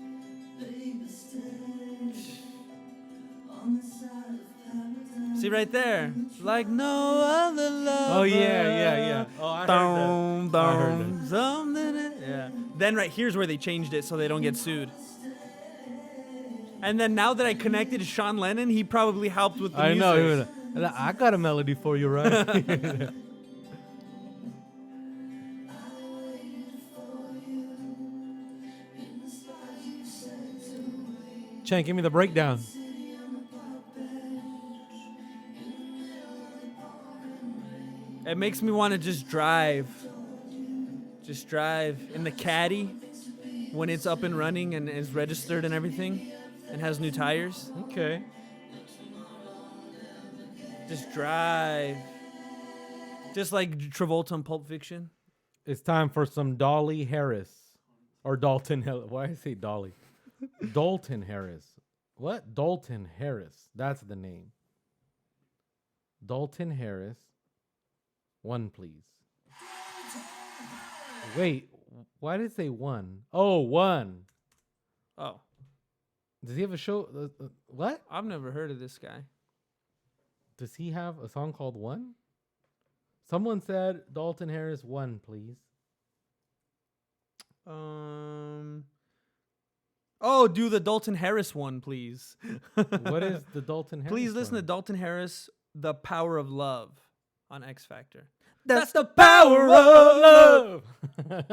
See right there, like no other love. Oh yeah. Oh, I heard that. I heard that. Something. Yeah. Then right here's where they changed it so they don't get sued. And then now that I connected to Sean Lennon, he probably helped with the I music. know. He was like, I got a melody for you, right? Chen, give me the breakdown. It makes me want to just drive. Just drive in the caddy when it's up and running and is registered and everything and has new tires. Okay. Just drive. Just like Travolta in Pulp Fiction. It's time for some Dolly Harris. Or Dalton Harris. Why did I say Dolly? Dalton Harris. What? Dalton Harris. That's the name. Dalton Harris. One, please. Wait. Why did it say one? Oh, one. Oh. Does he have a show? What? I've never heard of this guy. Does he have a song called One? Someone said Dalton Harris, one, please. Oh, do the Dalton Harris one, please. What is the Dalton Harris Please listen one? to Dalton Harris, The Power of Love on X Factor. That's the power of love. Here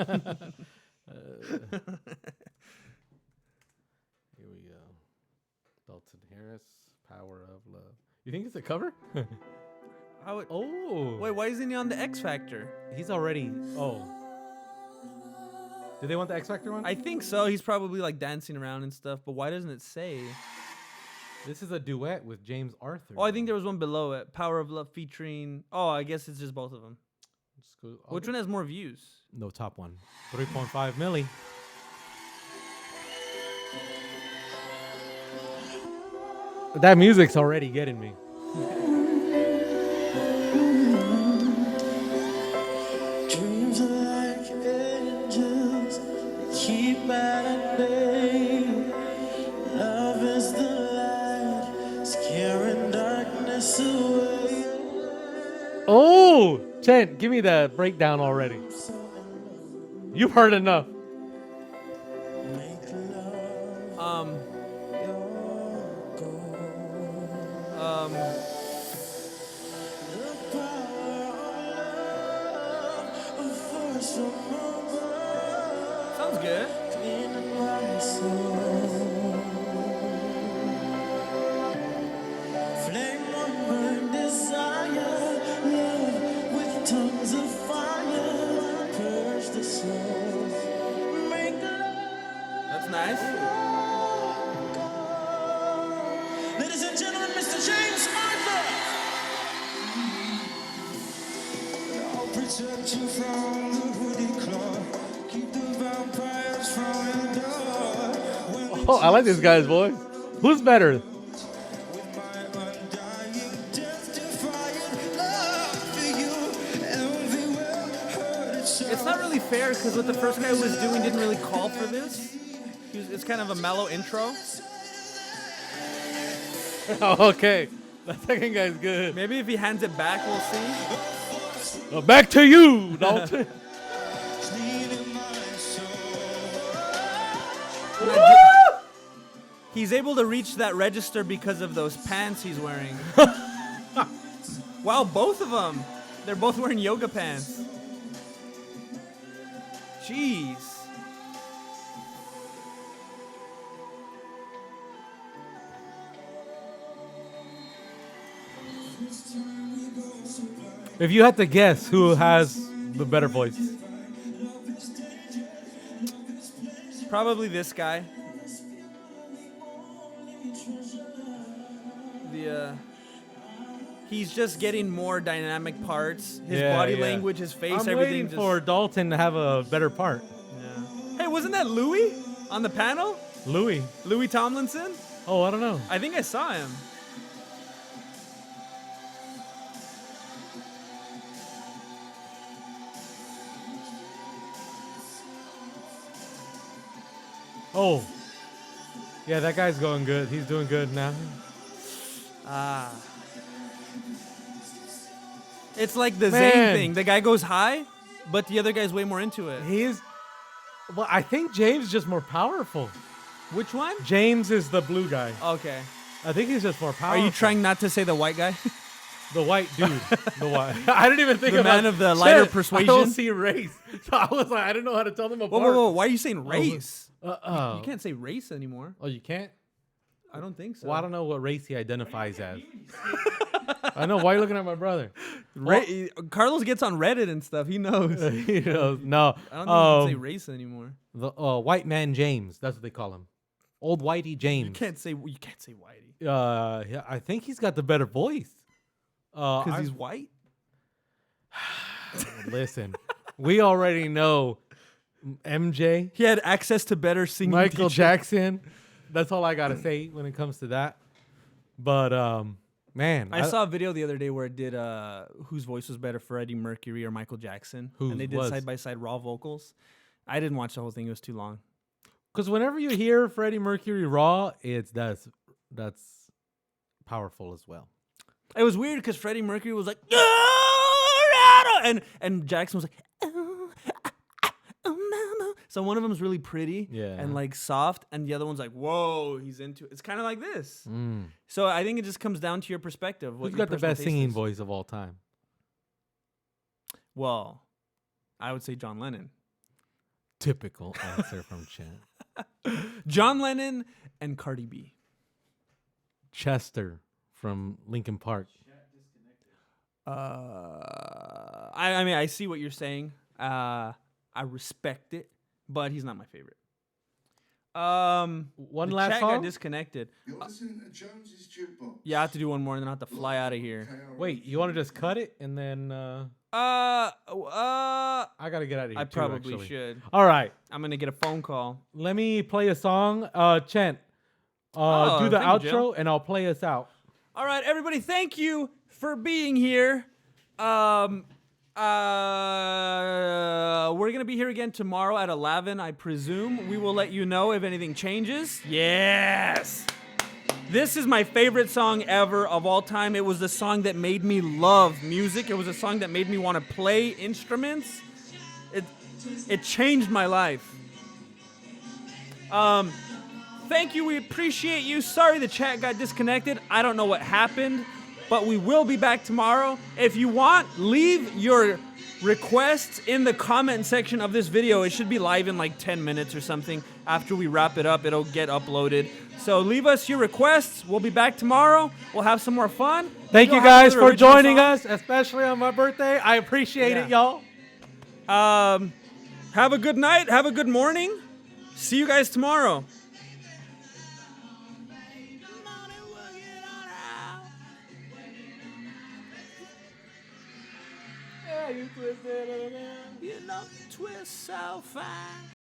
we go. Dalton Harris, Power of Love. You think it's a cover? Oh. Wait, why isn't he on the X Factor? He's already. Oh. Did they want the X Factor one? I think so. He's probably like dancing around and stuff, but why doesn't it say? This is a duet with James Arthur. Oh, I think there was one below it. Power of Love featuring. Oh, I guess it's just both of them. Which one has more views? No, top one. 3.5 milli. That music's already getting me. Dreams are like angels, they keep at bay. Love is the light, scaring darkness away. Oh, Chen, give me the breakdown already. You've heard enough. Sounds good. Flame on burn desire, love with tongues of fire, purge the soul, make love. That's nice. Ladies and gentlemen, Mr. James Arthur. I'll protect you from the hoodie claw, keep the vampires from your door. Oh, I like this guy's voice. Who's better? It's not really fair because what the first guy was doing didn't really call for this. It's kind of a mellow intro. Oh, okay. The second guy's good. Maybe if he hands it back, we'll see. Back to you, Dalton. He's able to reach that register because of those pants he's wearing. Wow, both of them. They're both wearing yoga pants. Jeez. If you had to guess who has the better voice. Probably this guy. he's just getting more dynamic parts. His Yeah, body yeah. language, his face, I'm everything. waiting just, for Dalton to have a better part. Yeah. Hey, wasn't that Louis on the panel? Louis. Louis Tomlinson? Oh, I don't know. I think I saw him. Oh. Yeah, that guy's going good. He's doing good now. Ah. It's like the Man. Zayn thing. The guy goes high, but the other guy's way more into it. Well, I think James is just more powerful. Which one? James is the blue guy. Okay. I think he's just more powerful. Are you trying not to say the white guy? The white dude. The white. I didn't even think The about man of the lighter persuasion? I don't see race. So I was like, I didn't know how to tell them apart. Whoa. Why are you saying race? Oh. You can't say race anymore. Oh, you can't? I don't think so. Well, I don't know what race he identifies as. I know. Why are you looking at my brother? Carlos gets on Reddit and stuff. He knows. He knows. No. I don't think you can say race anymore. The white man James. That's what they call him. Old Whitey James. You can't say Whitey. Yeah, I think he's got the better voice. Because he's white? Listen, we already know MJ. He had access to better singing Michael teachers. Jackson. That's all I got to say when it comes to that. But, man. I saw a video the other day where it did whose voice was better, Freddie Mercury or Michael Jackson. Whose and they did was? side-by-side raw vocals. I didn't watch the whole thing. It was too long. Because whenever you hear Freddie Mercury raw, that's powerful as well. It was weird because Freddie Mercury was like, and Jackson was like, so one of them is really pretty and like soft, and the other one's like, whoa, he's into it. It's kind of like this. So I think it just comes down to your perspective. Who's got the best singing voice of all time? Well, I would say John Lennon. Typical answer from Chen. John Lennon and Cardi B. Chester from Linkin Park. I mean, I see what you're saying. I respect it, but he's not my favorite. One the last chat song? got disconnected. You're listening to Jones's Jukebox. Yeah, I have to do one more, and then I have to fly out of here. Wait, you want to just cut it and then? I gotta get out of here. probably should. All right, I'm gonna get a phone call. let me play a song. Chent, do the thank you, outro, Joe. and I'll play us out. All right, everybody, thank you for being here. We're gonna be here again tomorrow at 11, I presume. We will let you know if anything changes. Yes. This is my favorite song ever of all time. It was the song that made me love music. It was a song that made me want to play instruments. It changed my life. Thank you. We appreciate you. Sorry the chat got disconnected. I don't know what happened, but we will be back tomorrow. If you want, leave your requests in the comment section of this video. It should be live in like 10 minutes or something. After we wrap it up, it'll get uploaded. So leave us your requests. We'll be back tomorrow. We'll have some more fun. Thank We'll you have guys another for original joining song. us, especially on my birthday. I appreciate it, y'all. Have a good night. Have a good morning. See you guys tomorrow. You know, twist so fine.